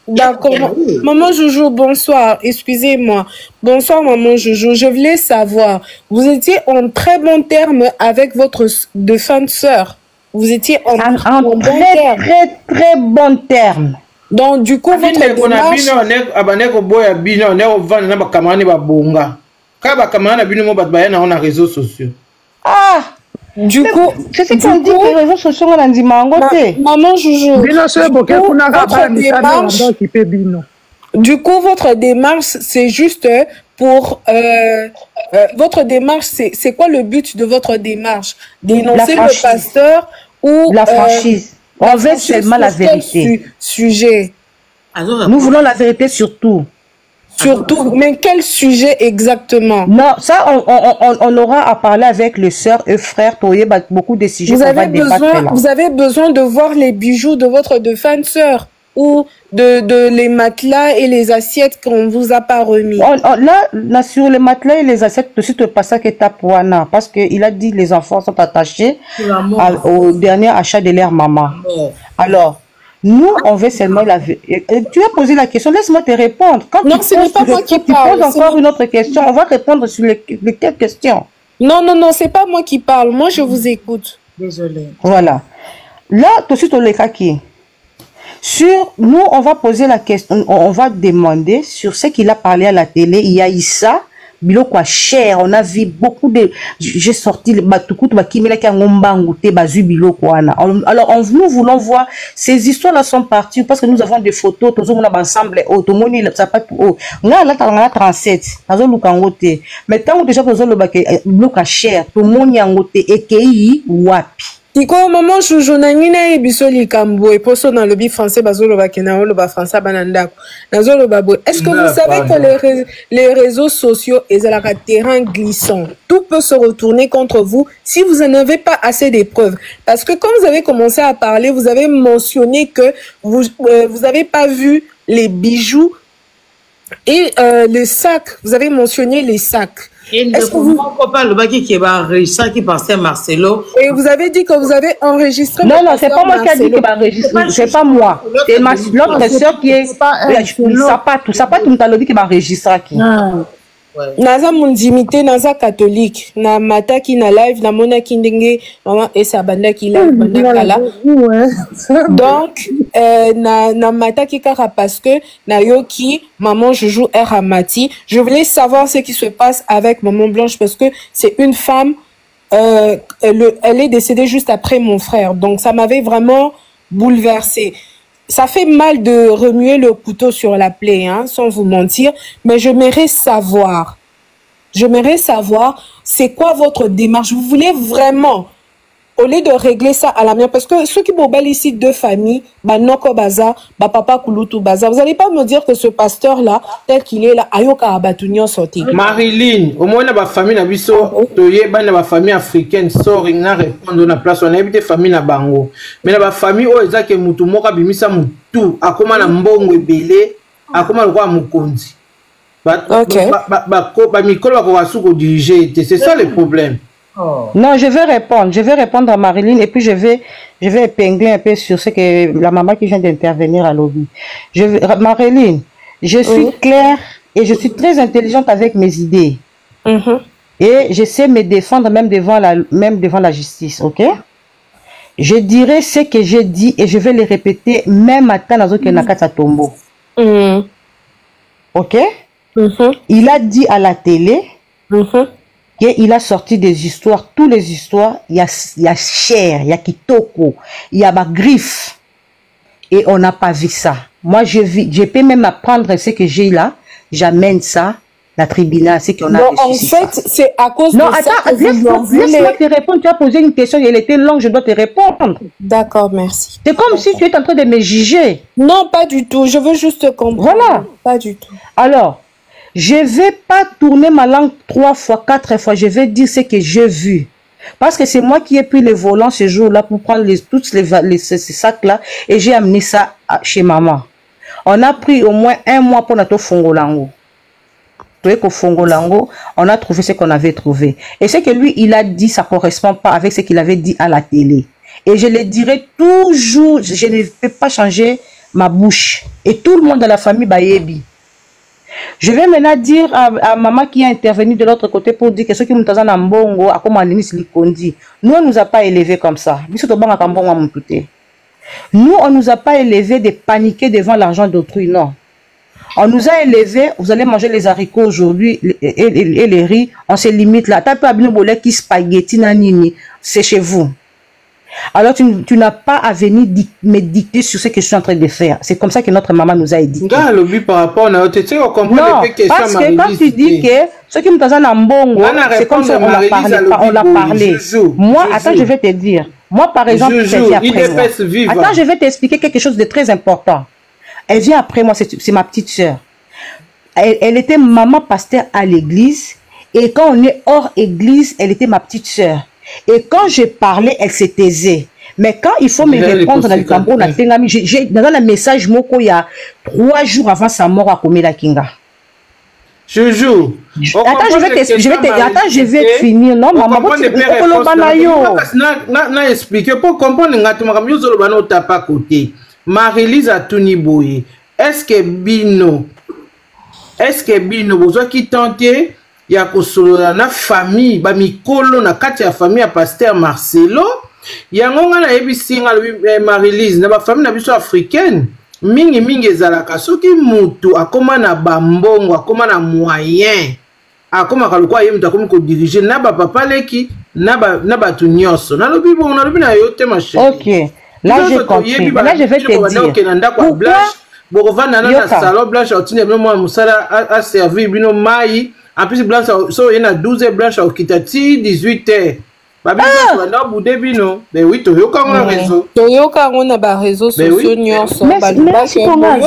d'accord. Maman Joujou, bonsoir. Excusez-moi. Bonsoir, maman Joujou. Je voulais savoir, vous étiez en très bon terme avec votre défunte sœur. Vous étiez en très bon terme. Donc, du coup, votre démarche... Ah! Du coup, c'est ce qu'on dit que les réseaux sociaux ont dit maman Joujou. Du coup, votre démarche, c'est juste pour votre démarche, c'est quoi le but de votre démarche? Dénoncer le pasteur ou la franchise? On veut seulement la vérité. Sujet. Nous voulons la vérité surtout. Surtout, mais quel sujet exactement? Non, ça, on aura à parler avec les sœurs et frères pour y beaucoup de sujets. Vous avez besoin de voir les bijoux de votre défunte sœur ou de les matelas et les assiettes qu'on vous a pas remis. Là, sur les matelas et les assiettes, tout de pas ça que t'as pour Anna, parce qu'il a dit les enfants sont attachés au dernier achat de leur maman. Alors, nous, on veut seulement la vérité. Tu as posé la question, laisse-moi te répondre. Quand non, ce n'est pas moi qui parle. Tu poses encore une autre question, on va répondre sur lesquelles questions. Non, c'est pas moi qui parle. Moi, je vous écoute. Désolée. Voilà. Là, tout de suite, on les kaki. Sur nous, on va poser la question, on va demander sur ce qu'il a parlé à la télé. Il y a Issa. Biloko cher, on a vu beaucoup de... J'ai sorti le batukutu, alors nous voulons voir, ces histoires-là sont parties parce que nous avons des photos, tous on a ensemble, ça pas tout. Là, on a 37, mais tant que déjà, biloko cher, tout le monde y a un côté, et qui wapi. Tiko maman Joujou nangina ebisoli kambo et poso dans le bi français bazolo ba kena lo ba français bananda nazolo babo. Est-ce que vous savez que les réseaux sociaux est un terrain glissant? Tout peut se retourner contre vous si vous n'en avez pas assez de preuves. Parce que quand vous avez commencé à parler, vous avez mentionné que vous avez pas vu les bijoux et les sacs. Vous avez mentionné les sacs. Est-ce que vous parlez le baguette qui va enregistrer qui passait Marcelo? Et vous avez dit que vous avez enregistré. Non, c'est pas moi qui a dit qu'il va enregistrer. C'est pas moi. C'est l'autre sœur qui est. Ça pas tout le qui va enregistrer. Naza mundimité naza catholique na mata ki na live na mona ki ndenge maman esa banda ki live banda kala donc na mata ki kara parce que na yoki maman Joujou Eramati. Je voulais savoir ce qui se passe avec maman Blanche parce que c'est une femme elle est décédée juste après mon frère, donc ça m'avait vraiment bouleversée. Ça fait mal de remuer le couteau sur la plaie, hein, sans vous mentir, mais je j'aimerais savoir j'aimerais savoir, c'est quoi votre démarche? Vous voulez vraiment, au lieu de régler ça à la mienne, parce que ceux qui m'obèlent ici deux familles, Noko Baza, Papa Kouloutou Baza, vous n'allez pas me dire que ce pasteur-là, tel qu'il est là, Ayoka Abatunion sorti. Marilyn, au moins, la famille n'a pas la famille africaine, sort, il n'a répondu à la place, on a habité famille na bango. Mais la famille, oh, ils ont que Moutou Moka Bimisa Moutou, a comment la mbongo belé, a comment le roi Moukondi. C'est ça le problème. Non, je vais répondre à Marilyn et puis je vais épingler un peu sur ce que la maman qui vient d'intervenir à lobby. Marilyn, je suis claire et je suis très intelligente avec mes idées. Et je sais me défendre même devant la justice, ok? Je dirai ce que j'ai dit et je vais le répéter même à Tanazo Nakata Tombo. Ok? Il a dit à la télé qu'il a sorti des histoires, toutes les histoires, il y a chair, il y a kitoko, il y a ma griffe. Et on n'a pas vu ça. Moi, je peux même apprendre ce que j'ai là, j'amène ça, la tribunal, c'est qu'on a reçu. En fait, c'est à cause de ça. Non, attends, laisse-moi te répondre. Tu as posé une question, elle était longue, je dois te répondre. D'accord, merci. C'est comme si tu étais en train de me juger. Non, pas du tout. Je veux juste comprendre. Voilà. Pas du tout. Alors, je ne vais pas tourner ma langue 3 fois, 4 fois. Je vais dire ce que j'ai vu. Parce que c'est moi qui ai pris le volant ce jour-là pour prendre tous ces sacs-là et j'ai amené ça chez maman. On a pris au moins 1 mois pour notre fongolango. On a trouvé ce qu'on avait trouvé. Et ce que lui, il a dit, ça ne correspond pas avec ce qu'il avait dit à la télé. Et je le dirai toujours, je ne peux pas changer ma bouche. Et tout le monde dans la famille, Bayebi. Je vais maintenant dire à maman qui a intervenu de l'autre côté pour dire que ceux qui nous ont mbongo, à comment nous, on ne nous a pas élevés comme ça. Nous, on ne nous a pas élevés de paniquer devant l'argent d'autrui, non. On nous a élevés, vous allez manger les haricots aujourd'hui et les riz, on se limite là. T'as pas bien qui spaghetti nanini, c'est chez vous. Alors tu n'as pas à venir me dicter sur ce que je suis en train de faire. C'est comme ça que notre maman nous a éduqués. Non, parce que quand tu dis que ceux qui me disent en mbongo, c'est comme ça on l'a parlé. Moi, attends, je vais te dire. Moi, par exemple, elle vient après moi. Attends, je vais t'expliquer quelque chose de très important. Elle vient après moi, c'est ma petite soeur. Elle était maman pasteur à l'église. Et quand on est hors église, elle était ma petite soeur. Et quand je parlais, elle se taisait. Mais quand il faut me répondre dans le Cameroun, dans le message, il y a 3 jours avant sa mort à Komela Kinga. Joujou. Attends, je vais finir. Non, maman, tu expliquer pour comprendre que Marie-Lise a tout niboye. Est-ce que Bino, vous qui tentez, il y a na famille, ba mikolo na kati ya famille ya pasteur Marcelo, il y a ngona ebisinga Marie-Lise na ba famille na biso africaine, mingi ezalaka soki mutu akoma na bambongo, akoma na moyen, akoma kalukwa yemta komi ko diriger na ba papa leki na ba tu nyonso. Na lobi bon, na lobi na yo te ma chérie. OK. Là, j'ai compris. Là, je vais te dire. Pourquoi? Yoka. Salon blanche, a servi bino mai. En plus, blanche, il y a 12 blanches au Kitati, 18h. Mais oui, Toyoka, on a réseau. Toyoka, on a réseau social. Mais si on a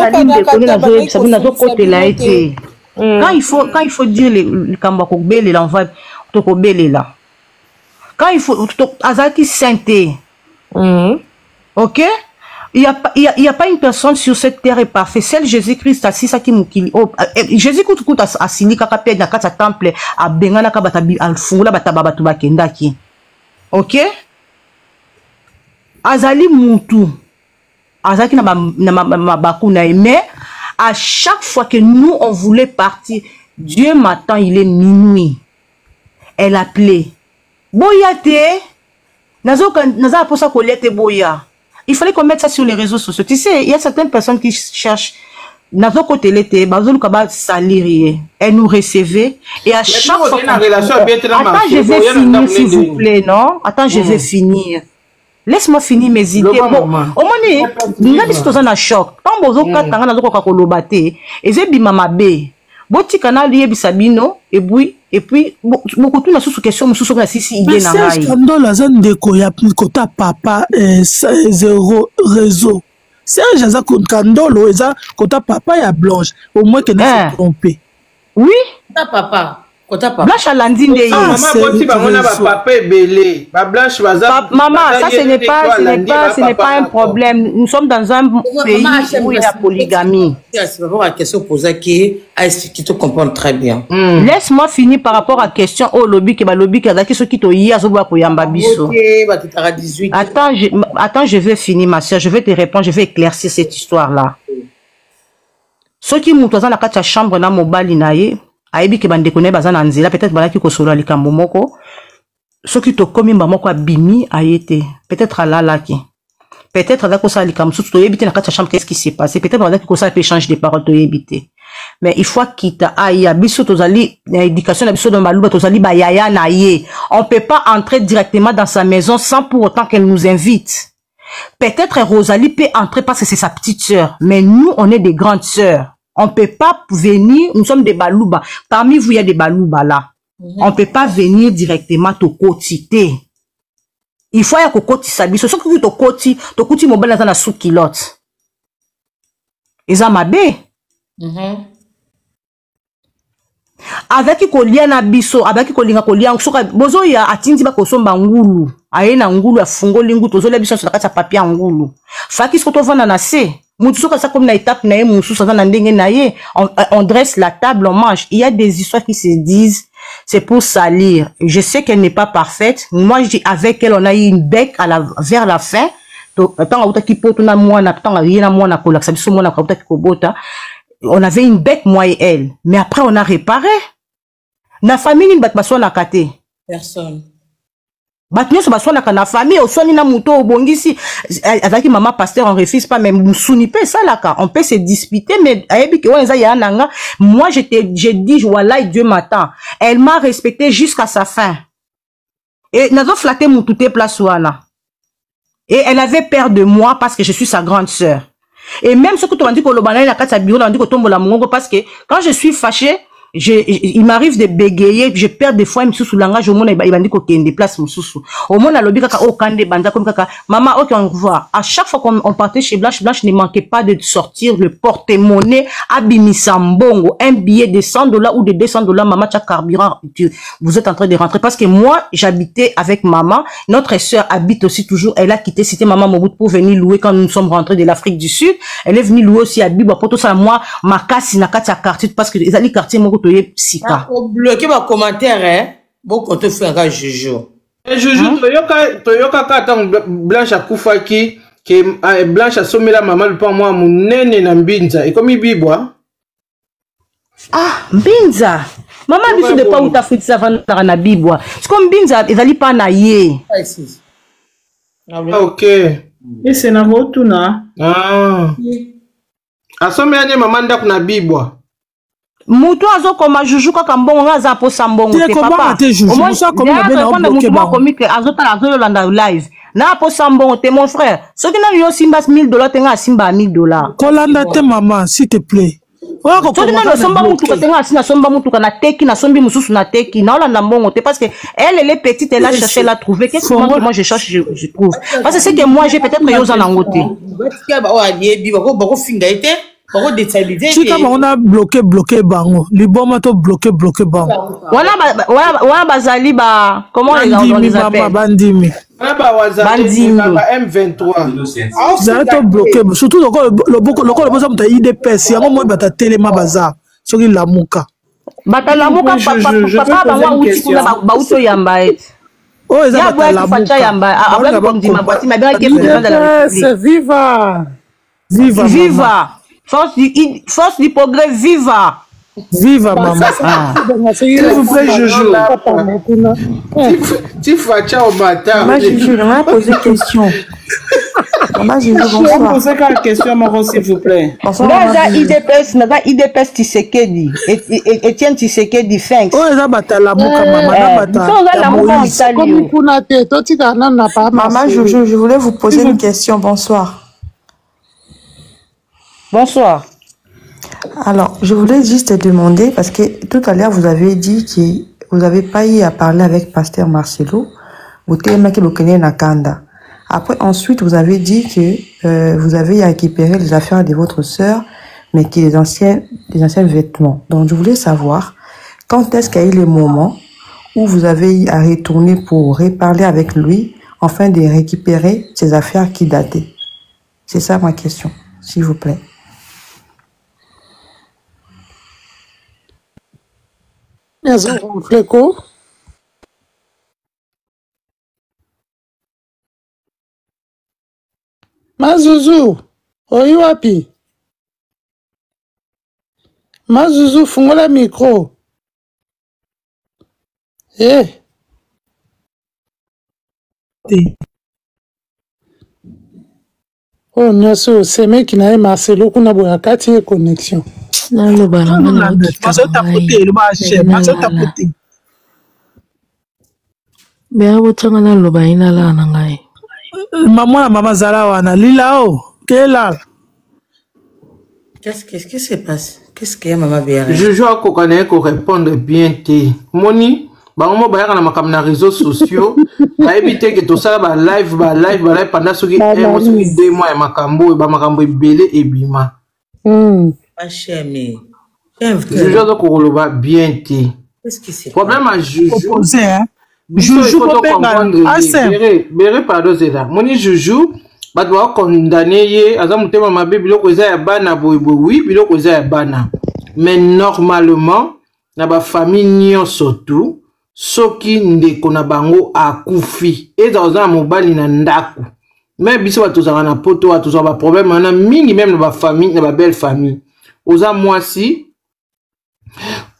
quand il faut dire le Kambako Bele, l'envoi, Toko Bele là. Quand il faut, Azaki Sainté. Ok? Il n'y a pas une personne sur cette terre est parfaite. Celle Jésus-Christ, c'est ça qui moukili. Jésus-Christ a signé kakapé na kata temple a bengana kabatabi al fungula batababatu bakendaki. Ok? Azali mutu. Azaki na bakuna mais à chaque fois que nous on voulait partir, Dieu m'attend, il est minuit. Elle appelait. Boyate. Naza pour ça colette boya. Il fallait qu'on mette ça sur les réseaux sociaux. Tu sais, il y a certaines personnes qui cherchent. Nazo côté l'été, bazou kaba salir. Elle nous recevait et à chaque fois. Attends, je vais finir s'il vous plaît, non? Attends, je vais finir. Laisse-moi finir mes idées. Bon, au moment où nous sommes en choc. Quand vous avez nazo koka kolobate, et j'ai bimama be. Boti kana lié bisabino et puis et puis beaucoup tout na sous question sous na sisi idée na ngai. Scandale aza ndeko ya kota papa zéro réseau. Serge aza scandale eza kota papa ya Blanche au moins que ne se tromper. Oui, ta papa. Blanche alandi nde maman boti bamona ba papa ebele ba Blanche baza maman ça ce n'est pas un problème. Nous sommes dans un pays où il y a polygamie. C'est par rapport à la question posée qui a expliqué, tu comprends très bien. Laisse-moi finir par rapport à la question au lobby qui a qui qui to yi azoba ko yamba biso. Attends, je vais finir ma soeur, je vais te répondre, je vais éclaircir cette histoire là. Ce qui mutoza na kati ya chambre na mobali na ye aibi ke bande kone bazana nzela peut-être balaki ko solo likambo moko soki to komi moko abimi ayete peut-être alalaki peut-être ala ko sa likambo soki to yebite na kati chambre qu'est-ce qui s'est passé peut-être balaki ko sa échange de paroles to yebite mais il faut quitter aya biso tozali na éducation na biso dans baluba tozali ba yaya na ye on peut pas entrer directement dans sa maison sans pour autant qu'elle nous invite. Peut-être Rosalie peut entrer parce que c'est sa petite sœur mais nous on est des grandes sœurs. On ne peut pas venir, nous sommes des balouba. Parmi vous, il y a des balouba là. On ne peut pas venir directement te quotiter. Il faut y avoir côté sabi. Ce que tu côté mobile dans la sous-kilote. Ils ont mabé. Avec kolia na biso, avec kolinga kolia, soka bozo ya atindi ba kosomba ngulu. Aye na ngulu afungo lingu tozo la biso sur la kati papier ngulu. Faki soto vana na se. Moutousoka ça comme na étape na ye mousou ça na ndenge na ye on dresse la table on mange. Il y a des histoires qui se disent c'est pour salir. Je sais qu'elle n'est pas parfaite. Moi je dis avec elle on a eu une bec vers la fin. On avait une bec moi et elle. Mais après on a réparé. Na famille ni batbaso na kate. Personne. Batnyo baswana kana famille osoni na muto obongisi avec maman pasteur on refuse pas même musuni pe ça là on peut se disputer mais ayebi ke wanza ya nanga moi j'ai dit voilà Dieu m'attend. Elle m'a respecté jusqu'à sa fin. Et nazo flatter mutute place wana. Et elle avait peur de moi parce que je suis sa grande sœur. Et même ce que tu m'as dit que le banane la kata bureau on dit que tombe la mongo parce que quand je suis fâchée il m'arrive de bégayer, je perds des fois sous le langage au monde il m'a dit qu'il déplace sous au monde à l'objet kaka au kande banda comme kaka maman ok on revoit à chaque fois qu'on partait chez Blanche ne manquait pas de sortir le porte-monnaie abimisa mbongo un billet de $100 ou de $200 maman tu as carburant vous êtes en train de rentrer parce que moi j'habitais avec maman notre sœur habite aussi toujours elle a quitté cité maman Mobutu pour venir louer quand nous sommes rentrés de l'Afrique du Sud elle est venue louer aussi à Bibo pour tout ça moi ma casse na kati quartier parce que les quartiers Sika. Bloquez ma commentaire, hein. Bon, quand tu fais un Jojo. Jojo, Toyoka Katan Blanche a Koufaki, que Blanche a sommé la maman le pas moi, mon nene na Mbinza. Et comme il biboit. Ah, Mbinza. Maman, biso de pas où t'as fait ça na bibois. C'est comme Mbinza, ils allaient pas na ye. Ah, ok. Et c'est na rotuna. Ah. A sommé la maman da na bibois. Mutu azo koma juju kaka mbongo nga za po sambongo te papa. Omo sa komi na bena o bloquer ba. Komi ke azo tala azo landa live. Na po sambongo te mon frère. Ce qui na yo simba $1000 te nga simba $1000. Kolanda te maman s'il te plaît. Oya ko komona na somba mutu ka te nga sina somba mutu ka na teki na sombi mususu na teki na olanda mbongo te parce que elle est petite elle a cherché la trouver. Qu'est-ce que moi je cherche je trouve. Parce que c'est que moi j'ai peut-être yo za na ngote. Chika on a bloqué bango. Liboma to bloqué bango. Wana bazali ba comment les appelle bandimi. Bandimi M23. Ça to bloqué surtout le bozo muta IDPS yango mo bata telema bazar. Soki lamuka. Bata lamuka papa bango uti kuna ba uto yamba et. Oh eza bata lamuka yamba. Après comme dit ma boîte ma bien qui est dans la viva. Force du progrès, viva! Viva, maman! S'il vous plaît, Jojo. Tu fais ciao, bâtard. Maman, Jojo, on m'a posé une question. Maman, Jojo, bonsoir. On m'a posé une question, maman, s'il vous plaît. Naza IDPS Tshisekedi. Etienne Tshisekedi, thanks. Oh, ça bata la mouka, maman. Maman, Jojo, je voulais vous poser une question. Bonsoir. Bonsoir. Alors, je voulais juste te demander, parce que tout à l'heure, vous avez dit vous avez pas eu à parler avec Pasteur Marcelo. Vous avez Nakanda. Après, ensuite, vous avez dit que vous avez récupéré les affaires de votre sœur, mais qui les anciens vêtements. Donc, je voulais savoir quand est-ce qu'il y a eu le moment où vous avez eu à retourner pour reparler avec lui, afin de récupérer ces affaires qui dataient. C'est ça ma question, s'il vous plaît. Mazuzu, oyi wapi? Mazuzu, fungola micro. Eh. Oh, nyoso, semeki na ye Marcelo kuna boya kati ye connexion. Nalo balanga Maso tapote, le marché, maso tapote. Bea botanga na loba ina la na ngai. Maman Zara wana lila o, kela. Qu'est-ce qui se passe? Qu'est-ce qu'il y a maman Béa? Je joue à Kokane pour répondre bien té. Moni, bah on m'a na makam na réseaux sociaux. Bah éviter que tout ça ba live pendant ce qui est 2 mois et makambo belé et bima. Pas cher mais. Je joue à Kokoloba bien té. Qu'est-ce qui se passe? Problème à Juju. Juju pour Béré pardon c'est là. Moni Juju ba doit condamner ye azamutema mabe biloko eza ya bana boybo oui biloko eza ya bana. Mais normalement na ba famille nyonso tout soki ndeko na bango akufi eza oza mobali na ndako. Mais biso ba tozanga na poto wa tozanga ba problème na mingi même na ba famille na ba belle famille. Oza mwasi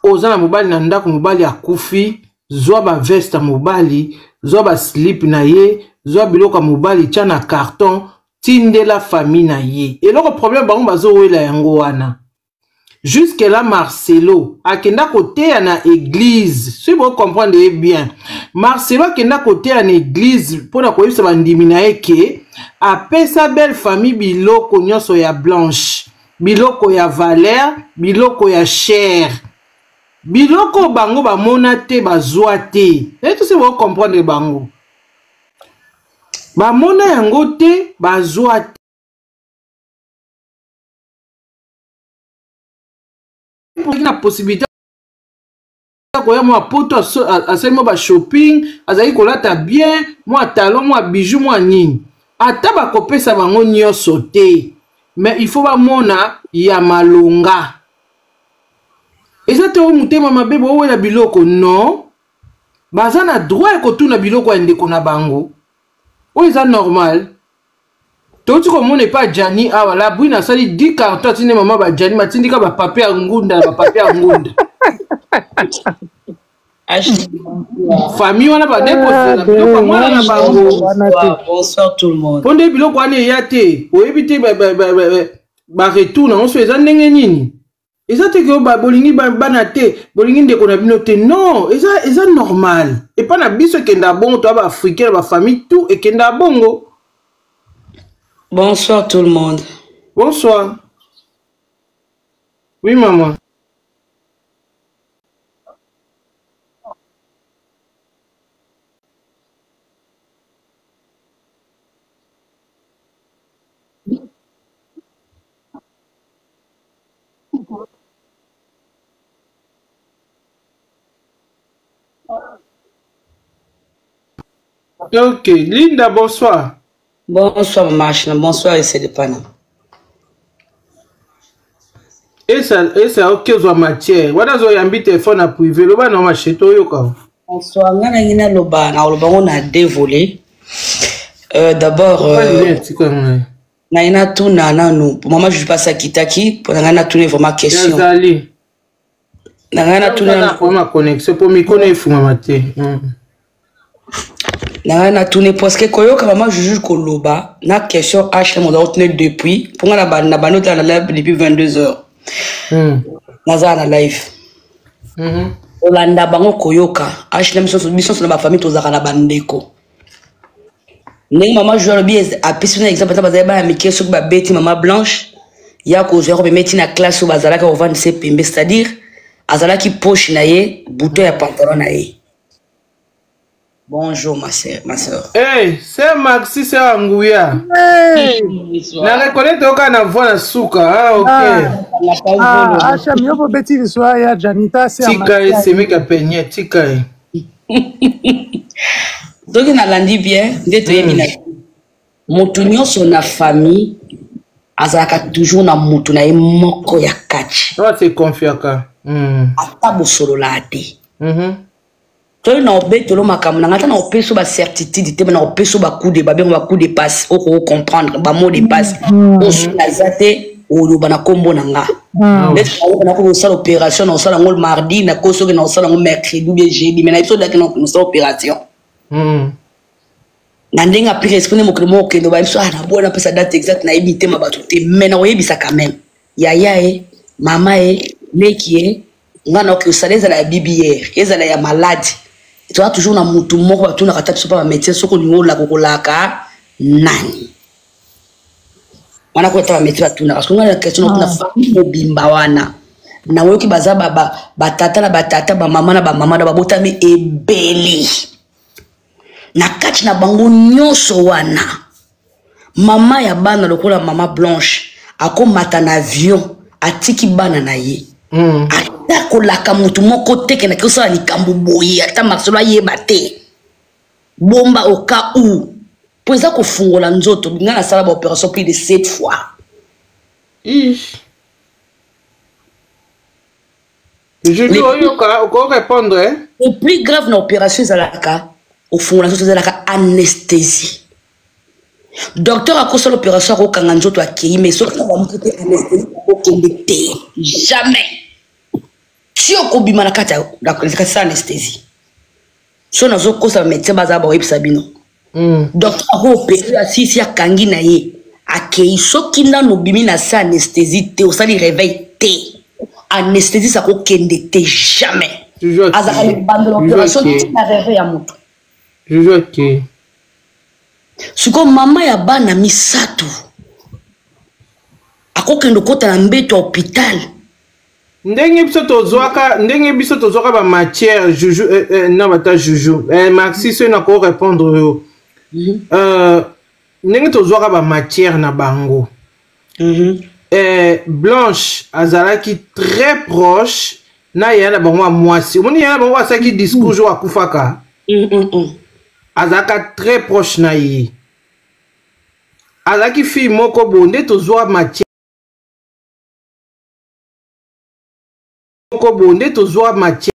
oza na mobali na ndako mobali akufi zwa ba veste mobali zwa ba slip na ye zwa biloko mobali tia na carton tinde la famille na ye. Et le problème bango bazo wela yango wana. Jusque là Marcelo akenda côté na église. Si vous comprenez bien, Marcelo akenda côté na église pour na koyisa bandimi na eke apesa belle famille biloko nyonso ya Blanche, biloko ya Valère, biloko ya Cher. Biloko bango ba monate bazwa te. Et tout si vous comprenez bango. Ba mona yango te bazwa te. La possibilité koya moi poto asema ba shopping azali kolata bien moi talon moi bijou moi nini ata ba kopesa bango nyonso te mais il faut ba mona ya malonga ezate o mutema mabe bo wela biloko non baza na droit ko tuna biloko ya ndeko na bango o eza normal. Tout ce qu'on n'est pas Jani, ah voilà, Bruna sali 10 cartons, tu n'es maman ba Jani, ma tindi ka ba papier ngunda, ba papier ngunda. Famille on a pas déposé, Bonsoir tout le monde. Pondé biloko ane yate, o éviter ba retour na on se faisant ndenge nini. Ezate que ba bolingi ba banate, bolingi ndeko na binote non, eza normal. Et pas na biso kenda bongo to ba africain ba famille tout et kenda bongo. Bonsoir tout le monde. Bonsoir. Oui, maman. Ok, Linda, bonsoir. Bonsoir Machina, bonsoir et de Pana. Et ça ok zo matière. Wada zo yambi téléphone à privé, lo ba na macheto yo ka. Bonsoir, ngana ngina loba na loba on a dévolé. D'abord na ina tuna nanu. Maman je passe à Kitaki pour ngana tuna vraiment question. Yazali. Na ngana tuna pour ma connexion pour mi connaître fuma maté. Na tourné parce que koyoka maman juge koloba na question H mon retenu depuis pour na banote na live depuis 22h. Naza na live. Olanda bango koyoka H na mission sur ma famille tozaka na bandeko. Ndenge maman juge le bien a pris un exemple na bazaba mi question ba beti maman Blanche ya ko zero be meti na classe au bazala ka vendre ses pembe c'est-à-dire azalaki poche na ye bouton ya pantalon na ye. Bonjour ma soeur. Hey, c'est Maxi, c'est Angouya. Hey. Na reconnaître aucun avant la souka. Ah, ok. Hacham, yo po beti l'histoire ya Janita, c'est Tika, c'est mec à peigner, Tika. Donc, na landi bien, ndeto ye mina. Moto nyonso na famille, azalaka toujours na moto na ye moko ya kachi. Toi, c'est confiaka. Ata bosolo la te. Toi, na obetolo makamu, na ngata na opeso ba certitude, te na opeso ba coup de passe, oko comprendre, ba mot de passe. Osu na zate, olo bana kombo na nga. Neto na ko sala opération, na sala ngol mardi, na ko soki na sala ngol mercredi ou bien jeudi, mais na iso daki na sala opération. Na ndenga pire esprit mo kremo ke no ba biso na bona pesa date exacte na ibité ma bato te, mais na oyebisa quand même. Yaya mama leki ngana ko saleza la bibière, ezala ya malade. Tu as toujours na mutu moko tu na kata biso pa médecin soko ningo la kokolaka nani. Wana ko ta médecin tu na parce que ngana question na famille mobimba wana. Na woki baza batata na batata ba mama na ba botami ebeli. Na kati na bango nyonso wana. Mama ya bana lokola mama Blanche ako mata na avion atiki bana na ye. Ata kolaka mutu moko teke na kosala likambo boye ata Marcelo ayeba te. Bomba au cas où po eza kofungola nzoto binga na sala ba opération plus de 7 fois. Je dis au répondre hein. Le plus grave na opération ezalaka au fond la chose ezalaka anesthésie. Docteur a causé l'opération au kanganjo to akei mais sauf que on va traiter anesthésie au kende jamais. Si on kobima na kata d'accord c'est anesthésie. So na zo kosa médecin baza ba webisa bino. Docteur a opéré asisi ya kangi na ye akei soki na no bimi na sa anesthésie te osali réveil te. Anesthésie ça ko kende te jamais. Azaka le bande l'opération tu na réveil à moto. Je joue ok. Suko mama ya bana misato. Akokendo kota na mbeto hôpital. Ndenge biso tozwaka ba matière juju na bata juju. Maxi se na ko répondre yo. Ndenge tozwaka ba matière na bango. Blanche azalaki très proche na yana bango mwasi. Omoni yana bango asaki discours jo akufaka. Azaka très proche na ye. Azaki fille moko bonde tozwa matière. Moko bonde tozwa matière.